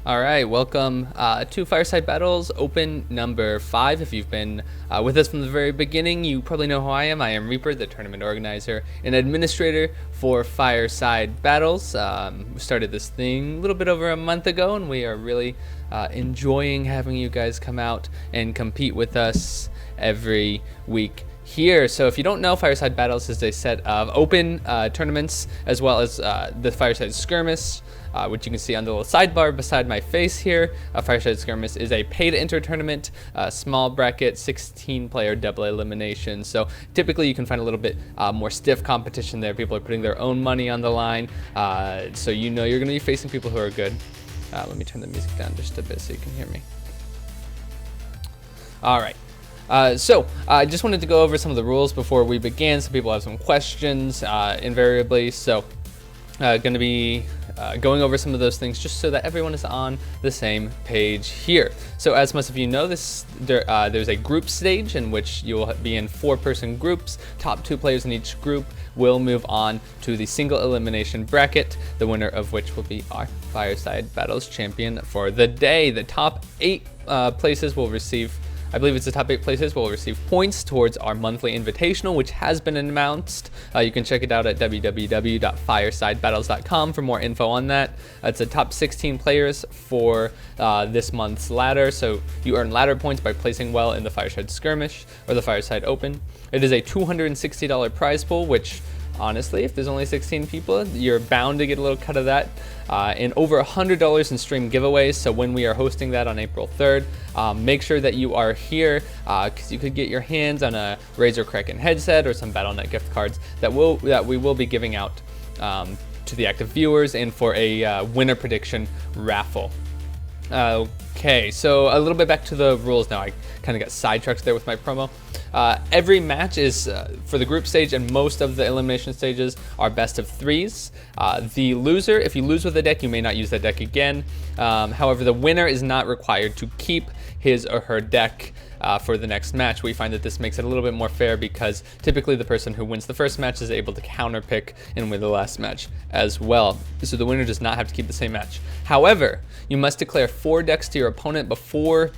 All right, welcome to Fireside Battles Open number 5. If you've been with us from the very beginning, you probably know who I am. I am Reaper, the tournament organizer and administrator for Fireside Battles. We started this thing a little bit over a month ago, and we are really enjoying having you guys come out and compete with us every week here. So if you don't know, Fireside Battles is a set of open tournaments, as well as the Fireside Skirmish, which you can see on the little sidebar beside my face here. Fireside Skirmish is a pay-to-enter tournament, small bracket, 16-player double elimination. So typically you can find a little bit more stiff competition there. People are putting their own money on the line, so you know you're going to be facing people who are good. Let me turn the music down just a bit so you can hear me. All right. So I just wanted to go over some of the rules before we begin. Some people have some questions invariably, so going to be going over some of those things just so that everyone is on the same page here. So as most of you know, there's a group stage in which you'll be in 4-person groups. Top 2 players in each group will move on to the single elimination bracket, the winner of which will be our Fireside Battles Champion for the day. The top 8 places will receive, I believe it's the top 8 places will receive points towards our monthly invitational, which has been announced. You can check it out at www.firesidebattles.com for more info on that. It's the top 16 players for this month's ladder. So you earn ladder points by placing well in the Fireside Skirmish or the Fireside Open. It is a $260 prize pool, which honestly, if there's only 16 people, you're bound to get a little cut of that. And over $100 in stream giveaways. So when we are hosting that on April 3rd, make sure that you are here because you could get your hands on a Razer Kraken headset or some Battle.net gift cards that we will be giving out to the active viewers and for a winner prediction raffle. Okay, so a little bit back to the rules now. I kind of got sidetracked there with my promo. Every match is for the group stage, and most of the elimination stages are best of 3s. The loser, if you lose with a deck, you may not use that deck again. However, the winner is not required to keep his or her deck for the next match. We find that this makes it a little bit more fair because typically the person who wins the first match is able to counter pick and win the last match as well. So the winner does not have to keep the same match. However, you must declare 4 decks to your opponent before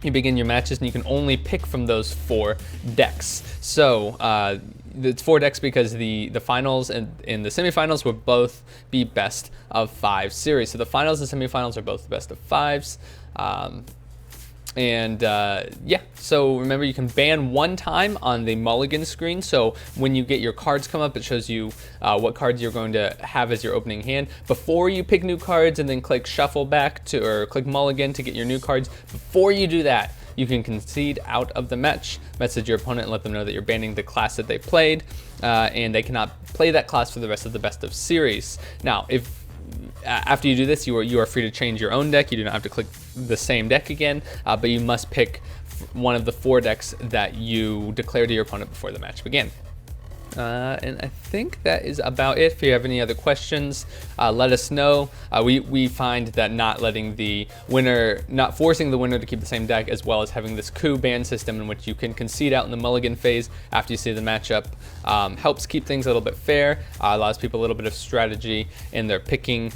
you begin your matches, and you can only pick from those 4 decks. So it's 4 decks because the finals and in the semifinals will both be best of 5 series. So the finals and semifinals are both best of 5s. Yeah, so remember, you can ban 1 time on the mulligan screen. So when you get your cards come up, it shows you what cards you're going to have as your opening hand. Before you pick new cards and then click shuffle back to, or click mulligan to get your new cards, before you do that, you can concede out of the match, message your opponent and let them know that you're banning the class that they played, and they cannot play that class for the rest of the best of series. Now, if after you do this, you are free to change your own deck. You do not have to click the same deck again, but you must pick one of the 4 decks that you declare to your opponent before the match begins. And I think that is about it. If you have any other questions, let us know. We find that not forcing the winner to keep the same deck, as well as having this coup ban system in which you can concede out in the mulligan phase after you see the matchup, helps keep things a little bit fair, allows people a little bit of strategy in their picking,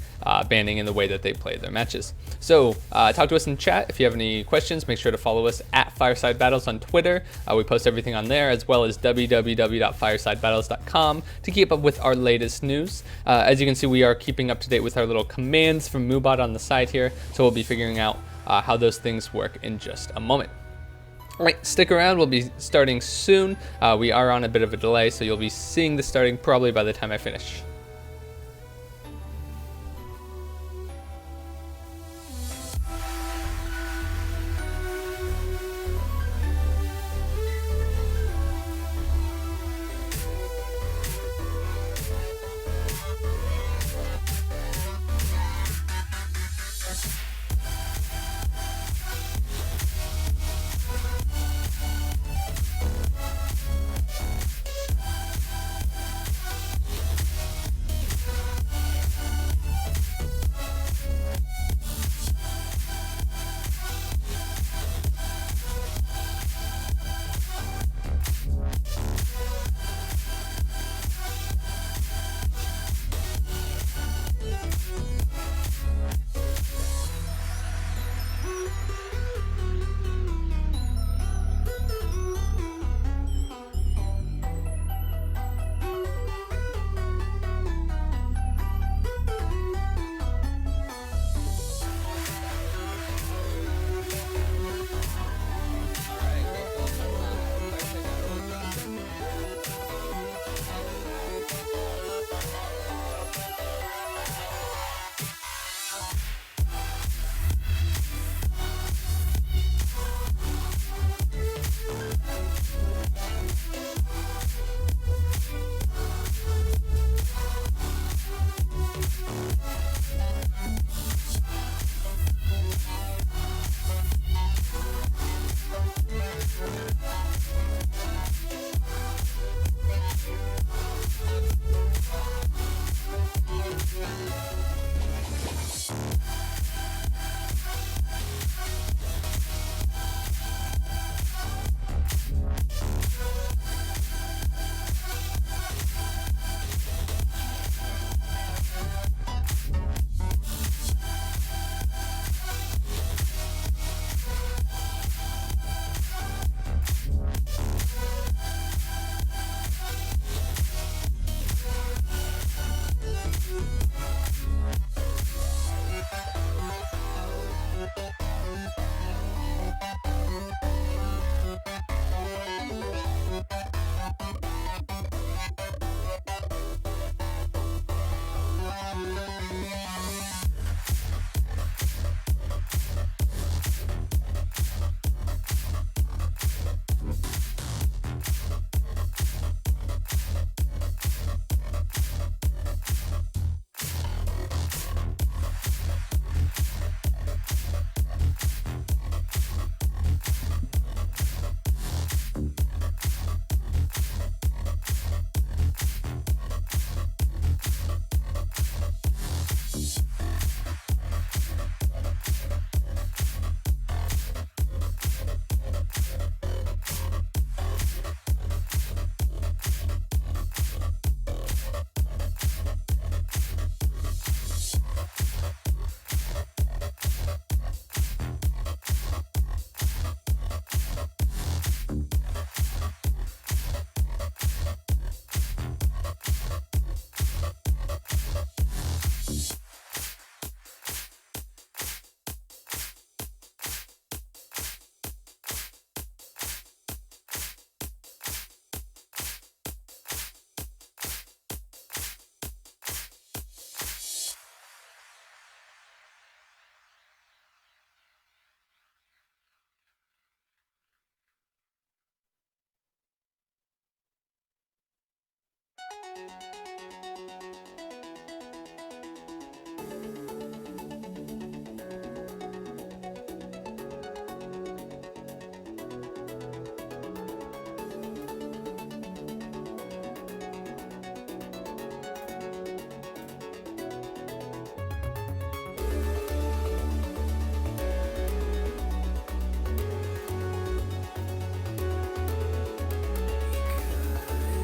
banning, in the way that they play their matches. So talk to us in chat. If you have any questions, make sure to follow us at Fireside Battles on Twitter. We post everything on there, as well as www.firesidebattles.com to keep up with our latest news. As you can see, we are keeping up to date with our little commands from Moobot on the side here, so we'll be figuring out how those things work in just a moment. All right, stick around. We'll be starting soon. We are on a bit of a delay, so you'll be seeing this starting probably by the time I finish.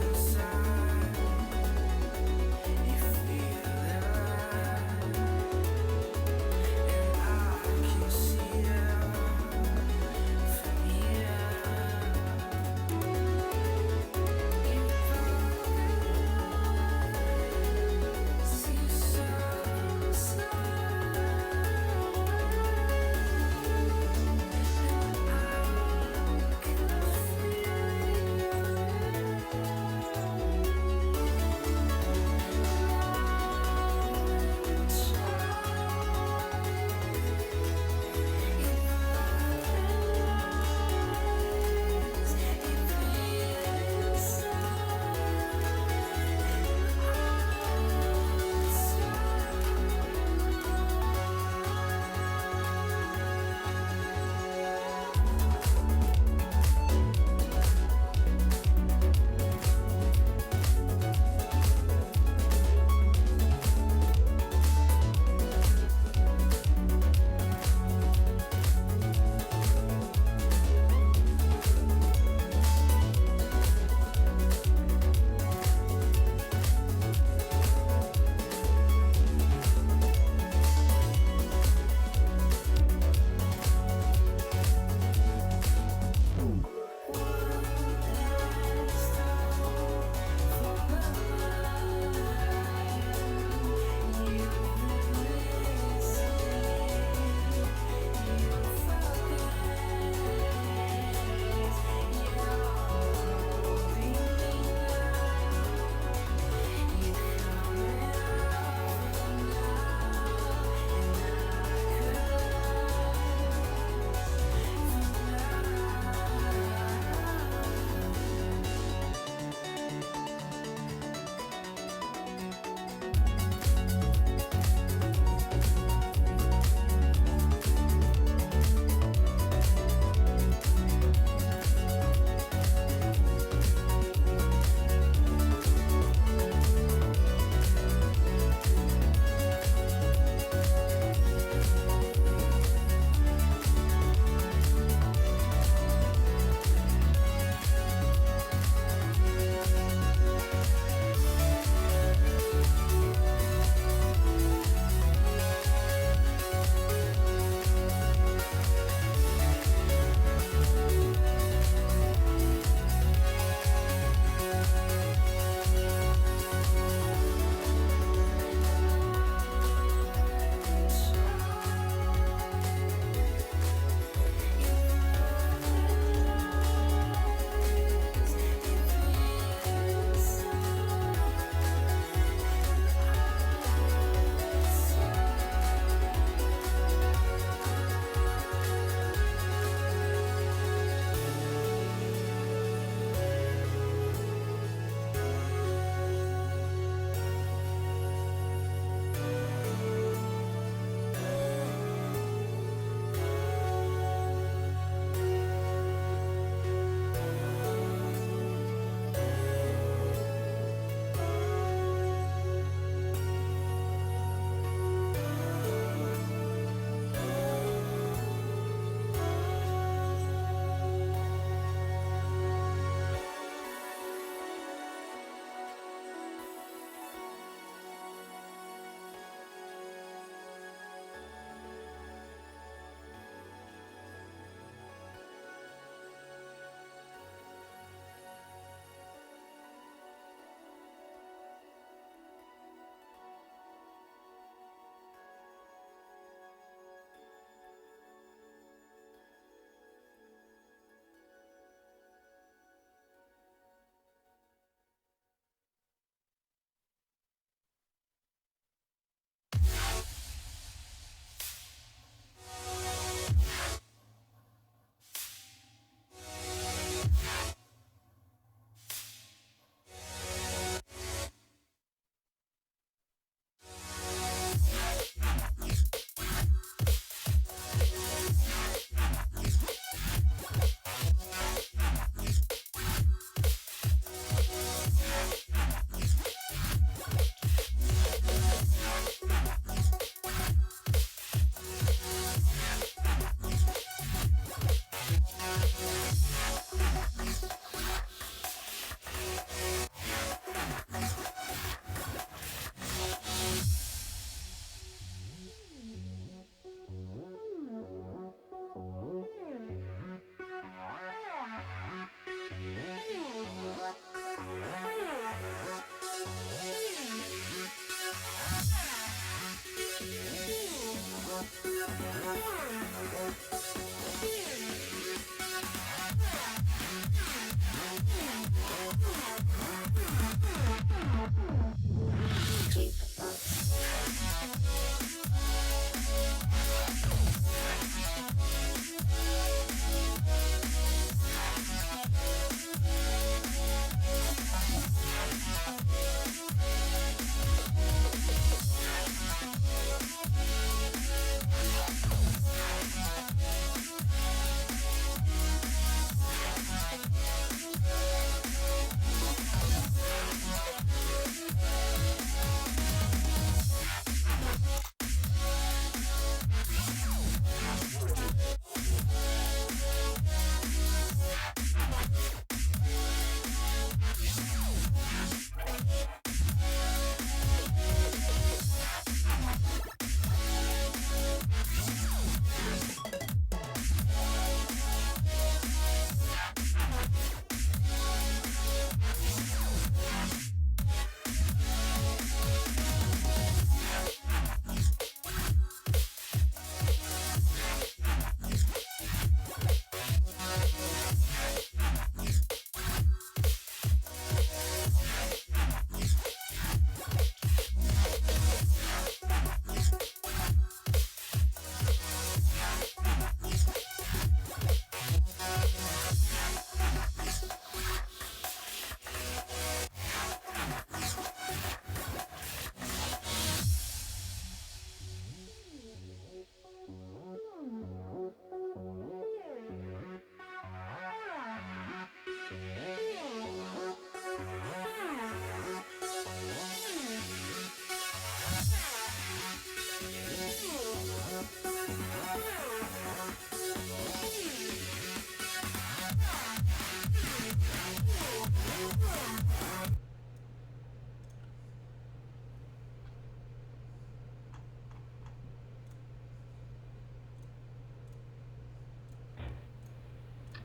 Inside, it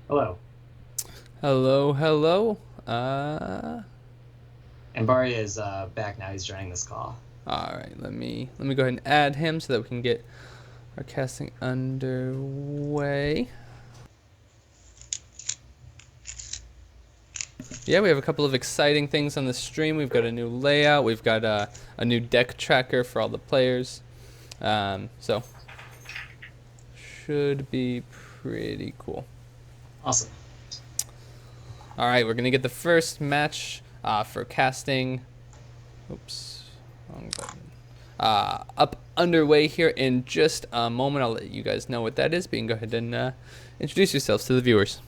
Hello. Hello, hello. And Bari is back now. He's joining this call. All right. Let me go ahead and add him so that we can get our casting underway. Yeah, we have a couple of exciting things on the stream. We've got a new layout. We've got a new deck tracker for all the players. So should be pretty cool. Awesome. All right, we're gonna get the first match for casting. Oops, wrong button. Up underway here in just a moment. I'll let you guys know what that is, but you can go ahead and introduce yourselves to the viewers.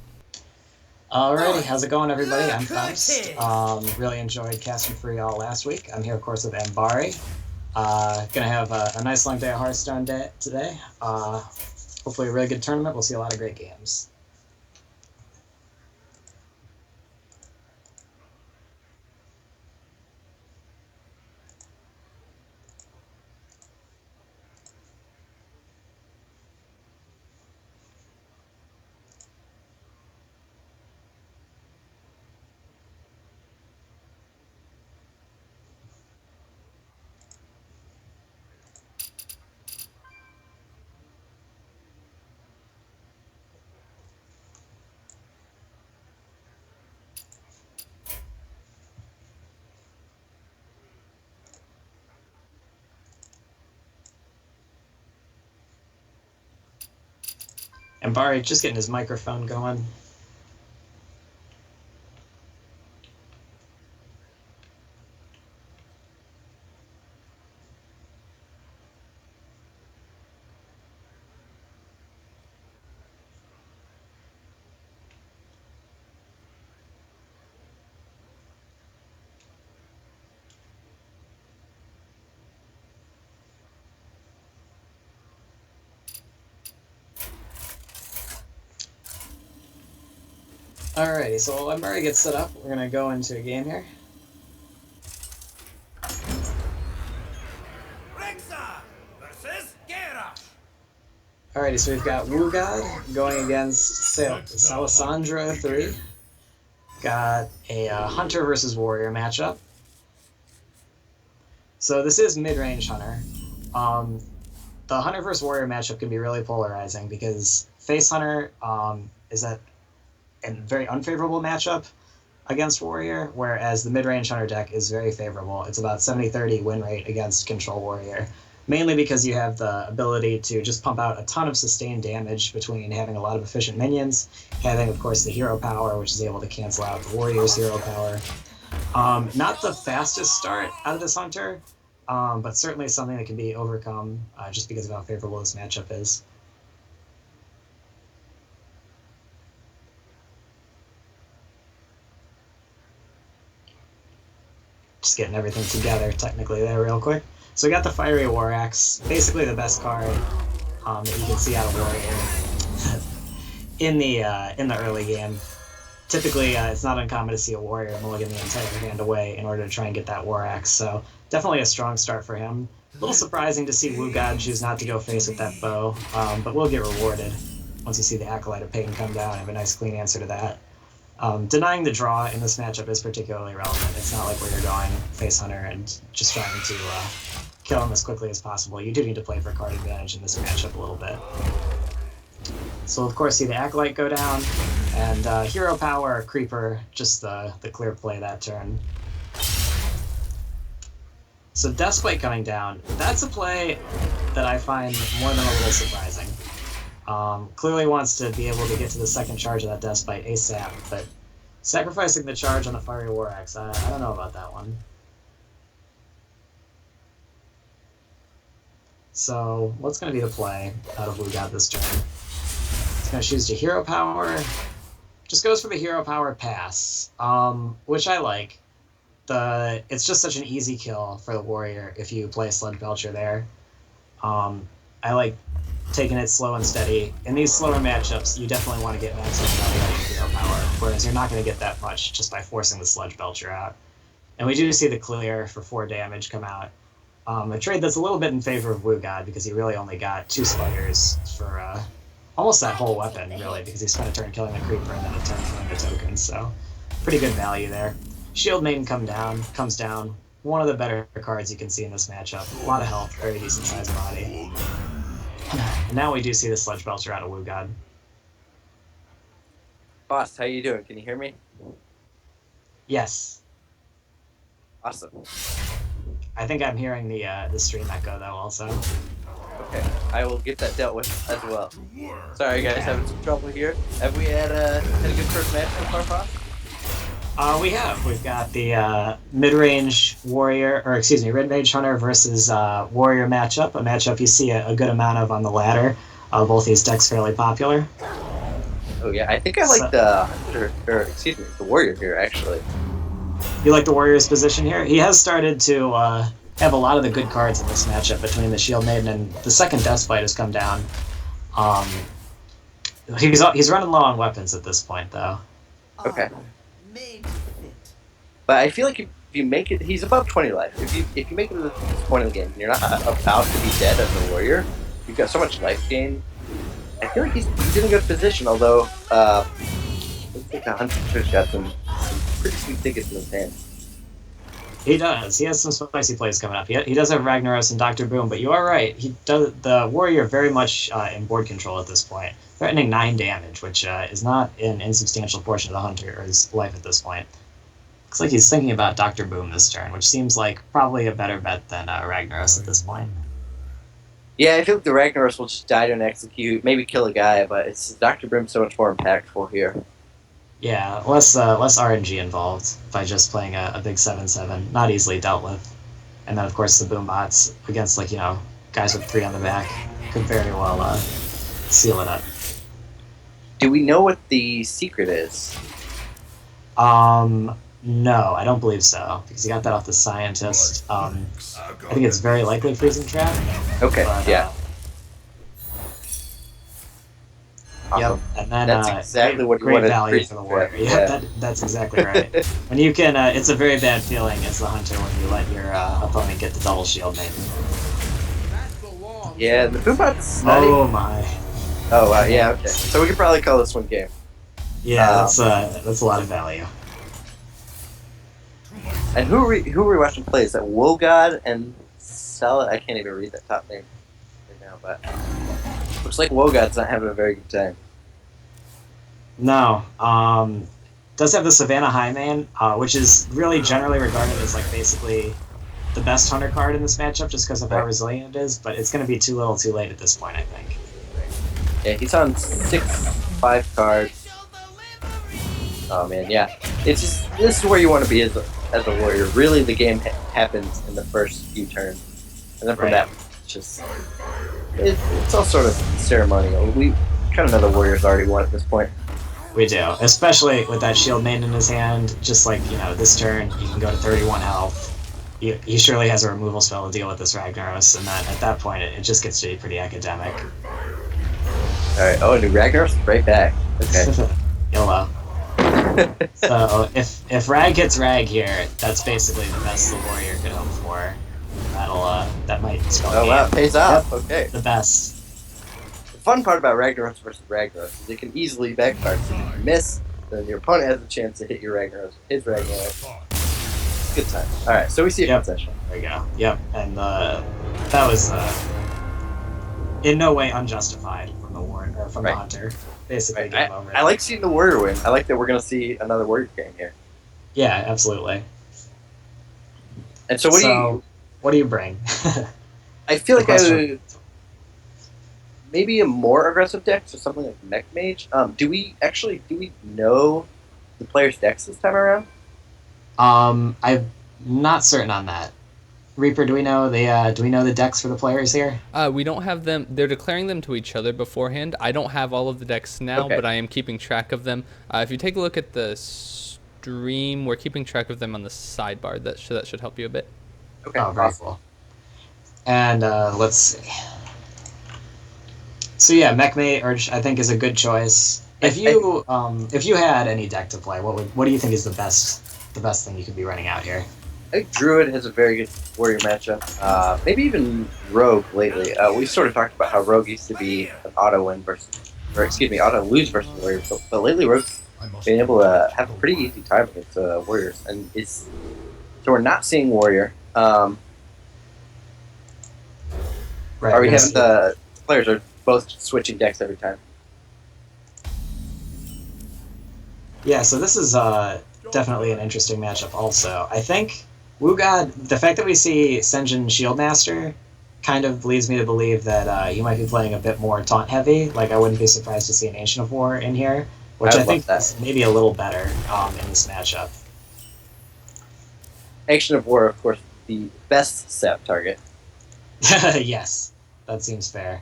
Alrighty, how's it going, everybody? I'm Faust. Really enjoyed casting for y'all last week. I'm here, of course, with Mbari. Gonna have a nice long day of Hearthstone today. Hopefully a really good tournament. We'll see a lot of great games. Mbari just getting his microphone going. Alrighty, so while Mbari gets set up, we're gonna go into a game here. Alrighty, so we've got Wugod going against Salisandra 3. Got a Hunter versus Warrior matchup. So this is mid-range Hunter. The Hunter versus Warrior matchup can be really polarizing because Face Hunter is a very unfavorable matchup against Warrior, whereas the mid-range Hunter deck is very favorable. It's about 70-30 win rate against Control Warrior, mainly because you have the ability to just pump out a ton of sustained damage between having a lot of efficient minions, having, of course, the hero power, which is able to cancel out the Warrior's hero power. Not the fastest start out of this Hunter, but certainly something that can be overcome just because of how favorable this matchup is. Just getting everything together technically there real quick. So we got the Fiery War Axe, basically the best card that you can see out of Warrior in the early game. Typically, it's not uncommon to see a Warrior mulligan the entire hand away in order to try and get that War Axe, so definitely a strong start for him. A little surprising to see Wugod choose not to go face with that bow, but we'll get rewarded once you see the Acolyte of Pagan come down and have a nice clean answer to that. Denying the draw in this matchup is particularly relevant. It's not like where you're going face Hunter and just trying to kill him as quickly as possible. You do need to play for card advantage in this matchup a little bit. So of course see the Acolyte go down, and hero power, Creeper, just the clear play that turn. So Deathspite coming down, that's a play that I find more than a little surprising. Clearly wants to be able to get to the second charge of that Deathspite ASAP, but sacrificing the charge on the Fiery War Axe, I don't know about that one. So what's going to be the play out of Wugod this turn? He's going to choose to hero power. Just goes for the hero power pass, which I like. It's just such an easy kill for the Warrior if you play Sludge Belcher there. I like taking it slow and steady. In these slower matchups, you definitely want to get maximum value out of your hero power, whereas you're not going to get that much just by forcing the Sludge Belcher out. And we do see the clear for 4 damage come out. A trade that's a little bit in favor of Wugod because he really only got 2 spiders for almost that whole weapon, really, because he spent a turn killing the creeper and then a turn killing the tokens, so pretty good value there. Shield Maiden comes down. One of the better cards you can see in this matchup. A lot of health, very decent sized body. And now we do see the Sludge Belcher out of Woo God. Boss, how you doing? Can you hear me? Yes. Awesome. I think I'm hearing the stream echo, though, also. Okay, I will get that dealt with as well. Sorry, guys, having some trouble here. Have we had a good first match so far, Boss? We have. We've got the mid-range warrior, or excuse me, mid-range hunter versus warrior matchup. A matchup you see a good amount of on the ladder. Both these decks fairly popular. Oh yeah, I think I like the hunter, or excuse me, the warrior here actually. You like the warrior's position here? He has started to have a lot of the good cards in this matchup between the Shield Maiden and the second Deathbite has come down. He's running low on weapons at this point, though. Okay. But I feel like if you make it, he's above 20 life. If you make it to this point in the game, and you're not about to be dead as a warrior. You've got so much life gain. I feel like he's in a good position. Although, looks like the hunter's got some pretty sweet tickets in his hand. He does. He has some spicy plays coming up. He does have Ragnaros and Dr. Boom, but you are right. He does the warrior very much in board control at this point, threatening 9 damage, which is not an insubstantial portion of the hunter's life at this point. Looks like he's thinking about Dr. Boom this turn, which seems like probably a better bet than Ragnaros at this point. Yeah, I feel like the Ragnaros will just die to an execute, maybe kill a guy, but it's Dr. Boom's so much more impactful here. Yeah, less RNG involved by just playing a big 7/7, not easily dealt with. And then of course the boom bots against guys with 3 on the back could very well seal it up. Do we know what the secret is? No, I don't believe so, because he got that off the scientist. I think it's very likely freezing trap. Okay, but, yeah. Yep, and then that's exactly what you great wanted. Value for the warrior. Yeah, that's exactly right. When you can, it's a very bad feeling as the hunter when you let your opponent get the double shield maiden. Yeah, the boombot's not Oh my. Oh wow, yeah, okay. So we could probably call this one game. Yeah, that's a lot of value. And who are we watching play? Is that Wogod and Salad? I can't even read that top name right now, but looks like Wogod's not having a very good time. No. Does have the Savannah Highmane, which is really generally regarded as basically the best hunter card in this matchup just because of how resilient it is, but it's going to be too little too late at this point, I think. Yeah, he's on 6/5 cards. Oh man, yeah. It's just, this is where you want to be as a warrior. Really, the game happens in the first few turns. And then from that, it's just... It's all sort of ceremonial. We kind of know the warrior's already won at this point. We do, especially with that Shield Maiden in his hand. Just this turn, you can go to 31 health. He surely has a removal spell to deal with this Ragnaros, and then at that point, it just gets to be pretty academic. Alright, oh, and Ragnaros is right back. Okay. YOLO. So, if Rag hits Rag here, that's basically the best the warrior could hope for. That might spell Oh wow, it pays off. Yep. Okay. The best. The fun part about Ragnaros versus Ragnaros is it can easily backfire. So if you miss, then your opponent has a chance to hit your Ragnaros. His Ragnaros. Good time. Alright, so we see a concession. There you go. Yep, and that was in no way unjustified from the warrior or from the hunter. Basically, game over. I like seeing the warrior win. I like that we're going to see another warrior game here. Yeah, absolutely. And so what do you bring? I feel like I would maybe a more aggressive deck, so something like Mech Mage. Do we know the players' decks this time around? I'm not certain on that. Reaper, do we know the decks for the players here? We don't have them. They're declaring them to each other beforehand. I don't have all of the decks now, but I am keeping track of them. If you take a look at the stream, we're keeping track of them on the sidebar. That should help you a bit. Okay. Oh, very cool. And let's see. So yeah, Mech Mage I think is a good choice. If you had any deck to play, what do you think is the best thing you could be running out here? I think Druid has a very good warrior matchup. Maybe even Rogue lately. We sort of talked about how Rogue used to be an auto win versus or excuse me, auto lose versus Warriors. But lately, Rogue's been able to have a pretty easy time against Warriors, and so we're not seeing Warrior. Right, Are we having the players are both switching decks every time? Yeah, so this is definitely an interesting matchup also. I think Wugod, the fact that we see Senjin Shieldmaster kind of leads me to believe that he might be playing a bit more taunt heavy. Like, I wouldn't be surprised to see an Ancient of War in here, which I think is maybe a little better in this matchup. Ancient of War, of course, the best sap target. Yes, that seems fair.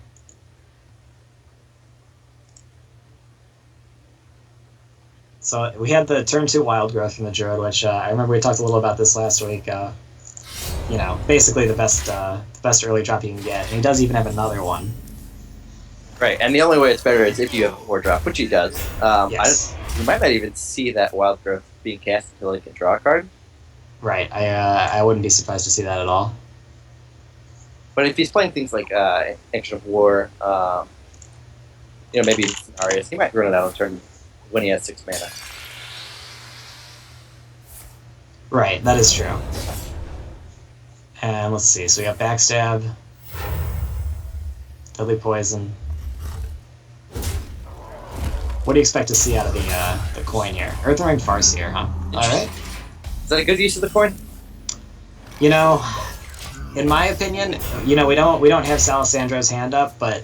So we had the turn 2 Wild Growth from the Druid, which I remember we talked a little about this last week. You know, basically the best early drop you can get, and he does even have another one. Right, and the only way it's better is if you have a 4-drop, which he does. Yes. You might not even see that Wild Growth being cast until he can draw a card. Right, I wouldn't be surprised to see that at all. But if he's playing things like Ancient of War, you know, maybe Scenarios, he might run it out on turn when he has 6 mana. Right, that is true. And let's see, so we got Backstab, Deadly Poison. What do you expect to see out of the coin here? Earthring Farseer, huh? Alright. Is that a good use of the coin? You know, in my opinion, you know, we don't have Salisandro's hand up, but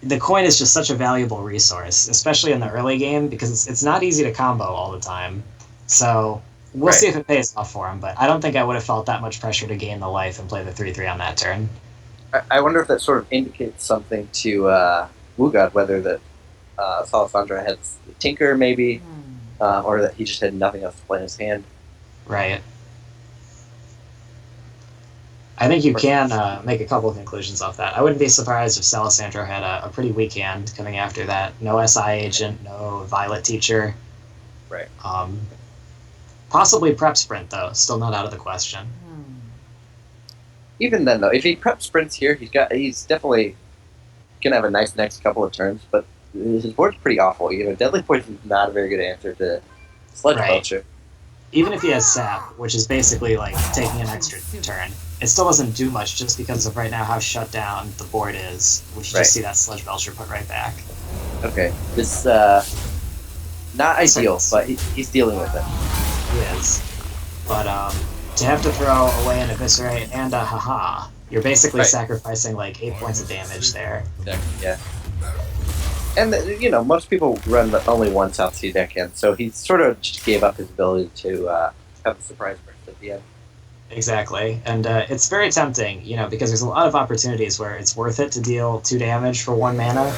the coin is just such a valuable resource, especially in the early game, because it's not easy to combo all the time. So we'll see if it pays off for him, but I don't think I would have felt that much pressure to gain the life and play the 3/3 on that turn. I wonder if that sort of indicates something to Wugod, whether that Salisandra has Tinker maybe, or that he just had nothing else to play in his hand. Right. I think you can make a couple of conclusions off that. I wouldn't be surprised if Salisandro had a pretty weak hand coming after that. No SI agent, no Violet Teacher. Right. Possibly Prep Sprint, though. Still not out of the question. Even then, though, if he prep sprints here, he's definitely gonna have a nice next couple of turns. But his board's pretty awful. You know, Deadly Poison is not a very good answer to Sledge Belcher. Even if he has Sap, which is basically like taking an extra turn, it still doesn't do much just because of right now how shut down the board is. We should just see that Sledge Belcher put right back. Okay, this not ideal, but he's dealing with it. He is. But to have to throw away an Eviscerate and a Haha, you're basically sacrificing like 8 points of damage there. Yeah. And, you know, most people run only one South Sea deckhand, so he sort of just gave up his ability to have a surprise burst at the end. Exactly. And it's very tempting, you know, because there's a lot of opportunities where it's worth it to deal 2 damage for 1 mana,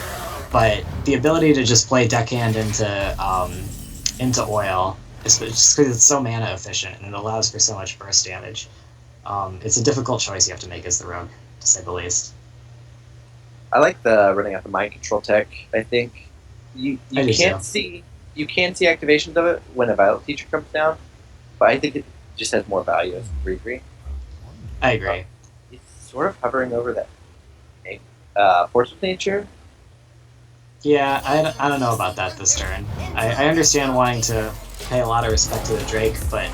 but the ability to just play deckhand into oil, just because it's so mana efficient and it allows for so much burst damage, it's a difficult choice you have to make as the rogue, to say the least. I like the running out the mind control tech. I think you can see activations of it when a Violet Teacher comes down, but I think it just has more value as a 3/3. I agree. He's sort of hovering over that Force of Nature. Yeah, I don't know about that this turn. I understand wanting to pay a lot of respect to the Drake, but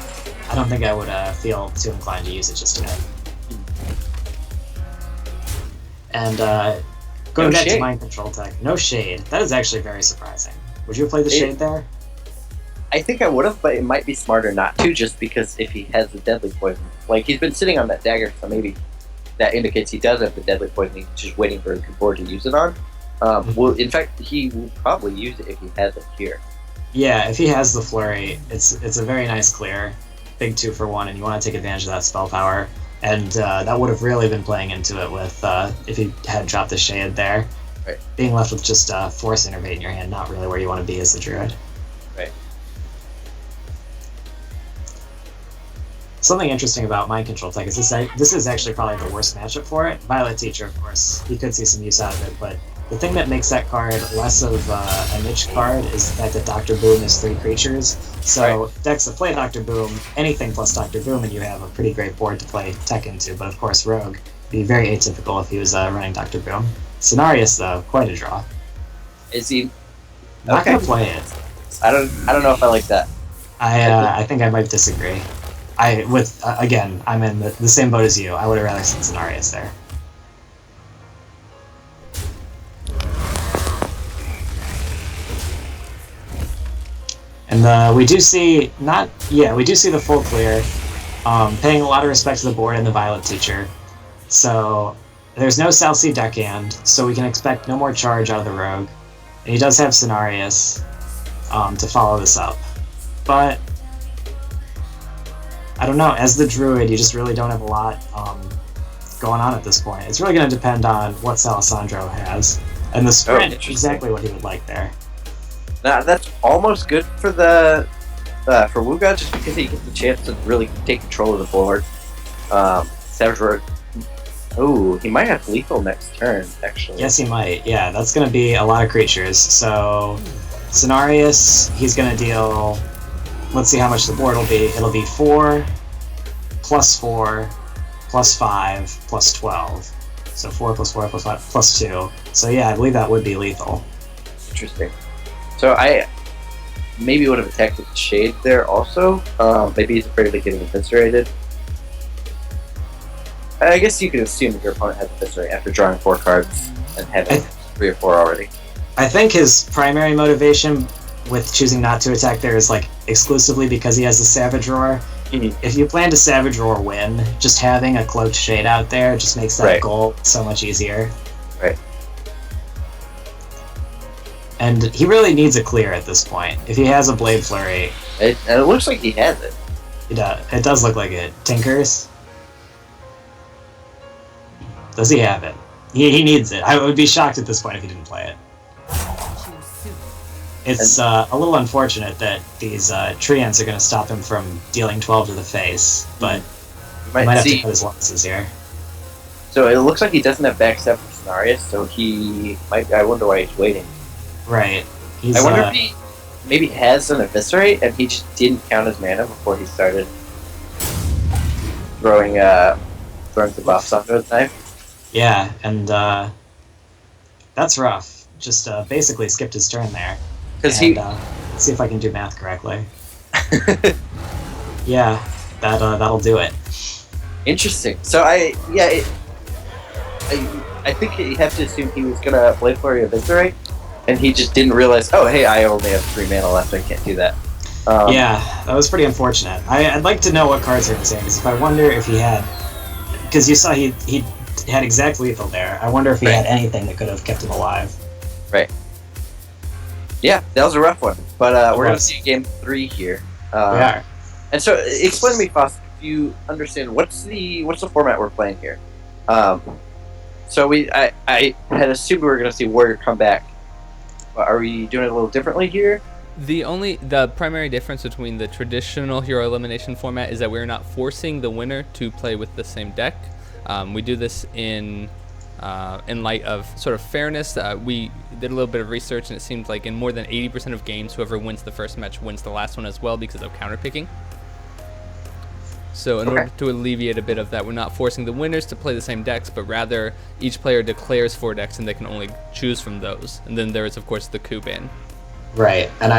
I don't think I would feel too inclined to use it just yet. And going back to mind control tech, no Shade. That is actually very surprising. Would you have played the Shade there? I think I would have, but it might be smarter not to, just because if he has the Deadly Poison. Like, he's been sitting on that dagger, so maybe that indicates he does have the Deadly Poison, he's just waiting for his board to use it on. Well, in fact, he will probably use it if he has it here. Yeah, if he has the Flurry, it's a very nice clear. Big 2 for 1, and you want to take advantage of that spell power. And that would have really been playing into it with if he had dropped the Shade there. Right. Being left with just Force Innervate in your hand, not really where you want to be as the Druid. Right. Something interesting about Mind Control Tech is this is actually probably the worst matchup for it. Violet Teacher, of course, you could see some use out of it, but the thing that makes that card less of a niche card is the fact that Dr. Boom is 3 creatures. So decks that play Dr. Boom, anything plus Dr. Boom, and you have a pretty great board to play tech into. But of course, Rogue would be very atypical if he was running Dr. Boom. Cenarius, though, quite a draw. Is he? Not gonna play it. I don't know if I like that. I think I might disagree. Again, I'm in the same boat as you. I would have rather seen Cenarius there. And we do see the full clear, paying a lot of respect to the board and the Violet teacher. So there's no South Sea deckhand, so we can expect no more charge out of the rogue. And he does have Cenarius to follow this up. But I don't know, as the druid, you just really don't have a lot going on at this point. It's really going to depend on what Alessandro has. And the sprint is exactly what he would like there. Now, that's almost good for for Wuga, just because he gets the chance to really take control of the board. Savage Roar. Ooh, he might have lethal next turn, actually. Yes, he might. Yeah, that's going to be a lot of creatures. So, Cenarius, he's going to deal... Let's see how much the board will be. It'll be 4, plus 4, plus 5, plus 12. So 4 plus 4 plus 5 plus 2. So yeah, I believe that would be lethal. Interesting. So I maybe would have attacked with the Shade there also. Maybe he's afraid of getting eviscerated. I guess you could assume that your opponent has Eviscerate after drawing 4 cards and having 3 or 4 already. I think his primary motivation with choosing not to attack there is like exclusively because he has a Savage Roar. Mm-hmm. If you plan to Savage Roar win, just having a Cloaked Shade out there just makes that goal so much easier. Right. And he really needs a clear at this point. If he has a Blade Flurry... It looks like he has it. It does look like it. Tinkers? Does he have it? He needs it. I would be shocked at this point if he didn't play it. It's a little unfortunate that these Treants are going to stop him from dealing 12 to the face, but he might have to cut his losses here. So it looks like he doesn't have backstab for Cenarius, so he might... I wonder why he's waiting. Right. I wonder if he maybe has an Eviscerate and he just didn't count his mana before he started throwing the buffs onto his knife. Yeah, and that's rough. Just basically skipped his turn there. Let's see if I can do math correctly. Yeah, that'll do it. Interesting. So I think you have to assume he was gonna Blade Flurry Eviscerate, and he just didn't realize. Oh, hey, I only have 3 mana left. I can't do that. Yeah, that was pretty unfortunate. I'd like to know what cards are missing, because if I wonder if he had, because you saw he had exact lethal there. I wonder if he had anything that could have kept him alive. Right. Yeah, that was a rough one, but we're going to see game 3 here. We are. And so, explain to me, Foss, if you understand what's the format we're playing here. So I had assumed we were going to see Warrior come back. Are we doing it a little differently here? The primary difference between the traditional hero elimination format is that we're not forcing the winner to play with the same deck. We do this in light of sort of fairness. We did a little bit of research, and it seems like in more than 80% of games, whoever wins the first match wins the last one as well because of counterpicking. So in order to alleviate a bit of that, we're not forcing the winners to play the same decks, but rather each player declares 4 decks, and they can only choose from those. And then there is, of course, the coup ban. Right, and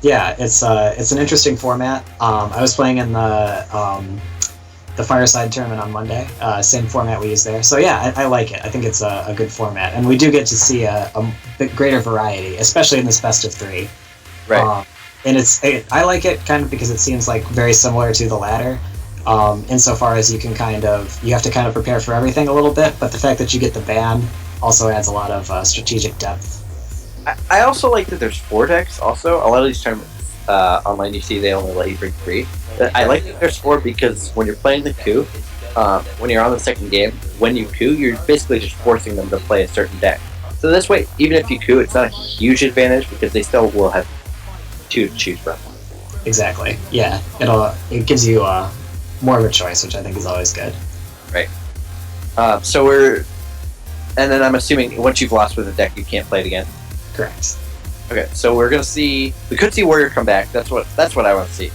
it's an interesting format. I was playing in the Fireside tournament on Monday, same format we use there. So yeah, I like it. I think it's a good format, and we do get to see a bit greater variety, especially in this best of 3. Right. And I like it kind of because it seems like very similar to the ladder, insofar as you have to kind of prepare for everything a little bit, but the fact that you get the ban also adds a lot of strategic depth. I also like that there's 4 decks also. A lot of these tournaments online you see they only let you bring 3. I like that there's 4 because when you're playing the coup, when you're on the second game, when you coup, you're basically just forcing them to play a certain deck. So this way, even if you coup, it's not a huge advantage because they still will have 2 to choose from. Exactly. Yeah. It gives you more of a choice, which I think is always good. Right. And then I'm assuming once you've lost with a deck, you can't play it again. Correct. Okay, so we could see Warrior come back. That's what I want to see.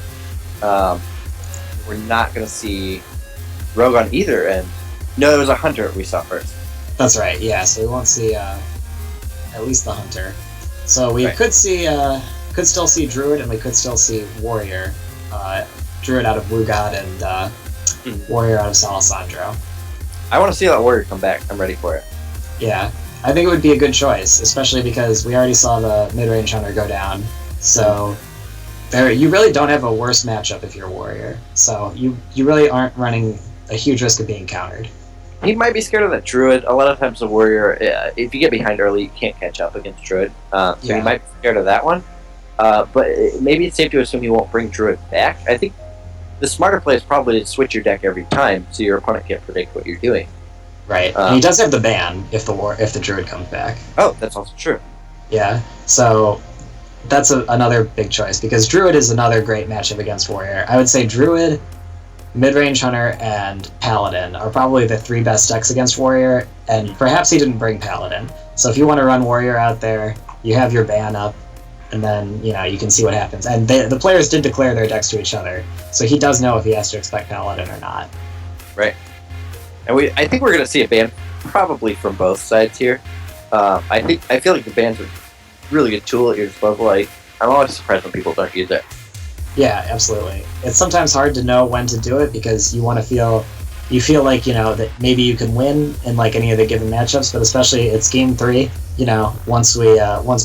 We're not going to see Rogue on either end. No, it was a Hunter we saw first. That's right, yeah, so we won't see at least the Hunter. So we Right. could still see Druid, and we could still see Warrior. Druid out of Blue God and Warrior out of Salsandro. I want to see that Warrior come back. I'm ready for it. Yeah, I think it would be a good choice, especially because we already saw the mid-range Hunter go down. So you really don't have a worse matchup if you're Warrior. So you really aren't running a huge risk of being countered. He might be scared of that Druid. A lot of times the Warrior, if you get behind early, you can't catch up against Druid. So he might be scared of that one. But maybe it's safe to assume he won't bring Druid back. I think the smarter play is probably to switch your deck every time so your opponent can't predict what you're doing. Right. And he does have the ban if the Druid comes back. Oh, that's also true. Yeah. So that's another big choice, because Druid is another great matchup against Warrior. I would say Druid, Mid-Range Hunter, and Paladin are probably the 3 best decks against Warrior, and perhaps he didn't bring Paladin. So if you want to run Warrior out there, you have your ban up, and then you can see what happens. And the players did declare their decks to each other, so he does know if he has to expect Paladin or not. Right. And I think we're going to see a ban probably from both sides here. I feel like the ban's a really good tool at your disposal. I'm always surprised when people don't use it. Yeah, absolutely. It's sometimes hard to know when to do it, because you feel like that maybe you can win in like any of the given matchups, but especially it's game 3. Once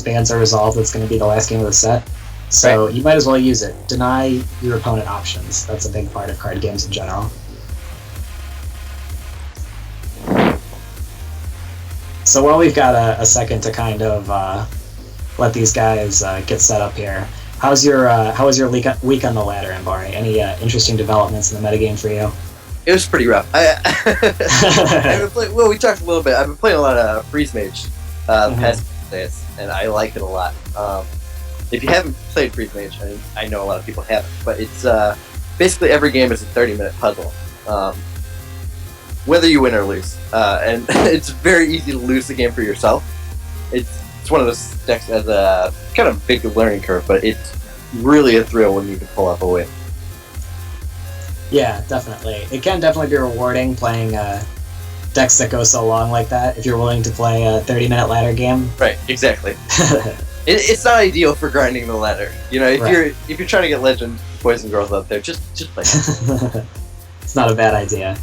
bans are resolved, it's going to be the last game of the set. So You might as well use it. Deny your opponent options. That's a big part of card games in general. So while we've got a second to kind of let these guys get set up here, how was your week on the ladder, Ambari? Any interesting developments in the metagame for you? It was pretty rough. We talked a little bit. I've been playing a lot of Freeze Mage the past days, and I like it a lot. If you haven't played Freeze Mage, I know a lot of people haven't, but it's basically every game is a 30-minute puzzle, whether you win or lose. And it's very easy to lose the game for yourself. It's one of those decks that has a kind of big learning curve, but it's really a thrill when you can pull off a win. Yeah, definitely. It can definitely be rewarding playing decks that go so long like that, if you're willing to play a 30-minute ladder game. Right, exactly. It's not ideal for grinding the ladder. If you're trying to get legend boys and girls out there, just play it. It's not a bad idea.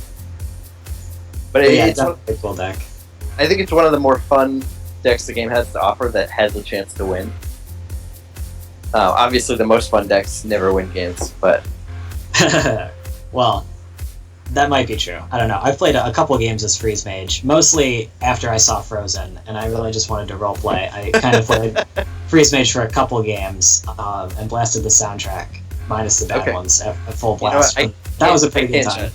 But it's definitely a cool deck. I think it's one of the more fun decks the game has to offer that has a chance to win. Obviously, the most fun decks never win games, but... Well, that might be true. I don't know. I've played a couple games as Freeze Mage, mostly after I saw Frozen, and I really just wanted to roleplay. I kind of played Freeze Mage for a couple games and blasted the soundtrack, minus the bad ones, at full blast. That was a pretty good time.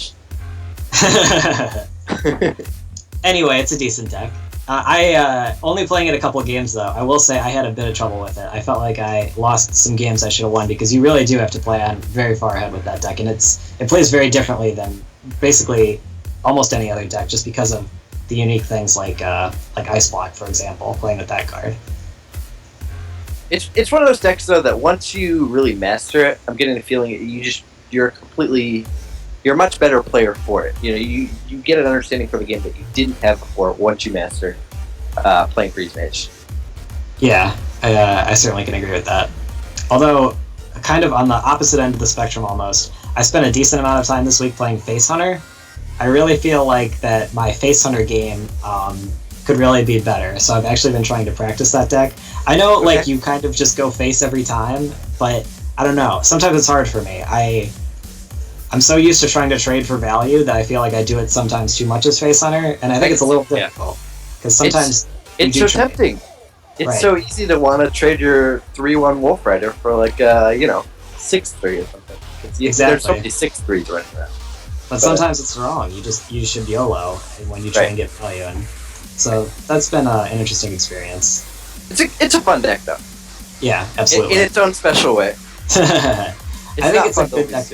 Anyway, it's a decent deck. I only playing it a couple games, though. I will say I had a bit of trouble with it. I felt like I lost some games I should have won, because you really do have to play on very far ahead with that deck, and it plays very differently than basically almost any other deck, just because of the unique things like Ice Block, for example, playing with that card. It's one of those decks, though, that once you really master it, I'm getting the feeling you're a much better player for it. You get an understanding for the game that you didn't have before once you master playing Freeze Mage. Yeah, I certainly can agree with that. Although, kind of on the opposite end of the spectrum almost, I spent a decent amount of time this week playing Face Hunter. I really feel like that my Face Hunter game could really be better, so I've actually been trying to practice that deck. I know, you kind of just go face every time, but I don't know. Sometimes it's hard for me. I'm so used to trying to trade for value that I feel like I do it sometimes too much as Face Hunter, and I think it's a little difficult. Because sometimes it's so tempting. It's so easy to want to trade your 3/1 Wolf Rider for 6/3 or something. There's so many 6/3s right now. But sometimes it's wrong. You should YOLO when you try and get value, and so that's been an interesting experience. It's a fun deck, though. Yeah, absolutely. In its own special way. I think it's a good deck.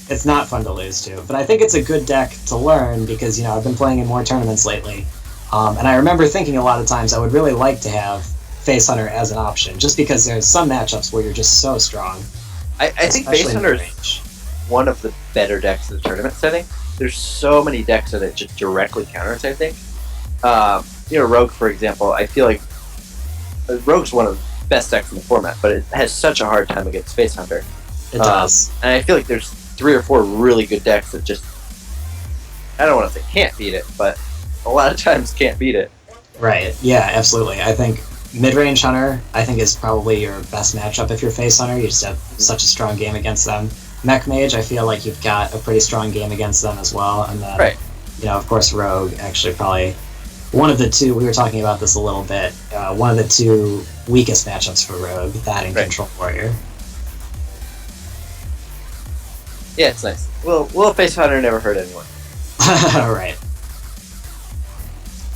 It's not fun to lose to, but I think it's a good deck to learn, because I've been playing in more tournaments lately, and I remember thinking a lot of times I would really like to have Face Hunter as an option, just because there's some matchups where you're just so strong. I think Face Hunter is one of the better decks in the tournament setting. There's so many decks that just directly counters, I think. Rogue, for example, I feel like Rogue's one of the best decks in the format, but it has such a hard time against Face Hunter. It does. And I feel like there's 3 or 4 really good decks that just, I don't want to say can't beat it, but a lot of times can't beat it. Right. Yeah, absolutely. I think mid-range Hunter, I think, is probably your best matchup if you're Face Hunter. You just have such a strong game against them. Mech Mage, I feel like you've got a pretty strong game against them as well. And then, Right. Of course, Rogue, actually probably one of the two, we were talking about this a little bit, one of the 2 weakest matchups for Rogue, that and Right. Control Warrior. Yeah, it's nice. Will Face Hunter never hurt anyone. Right.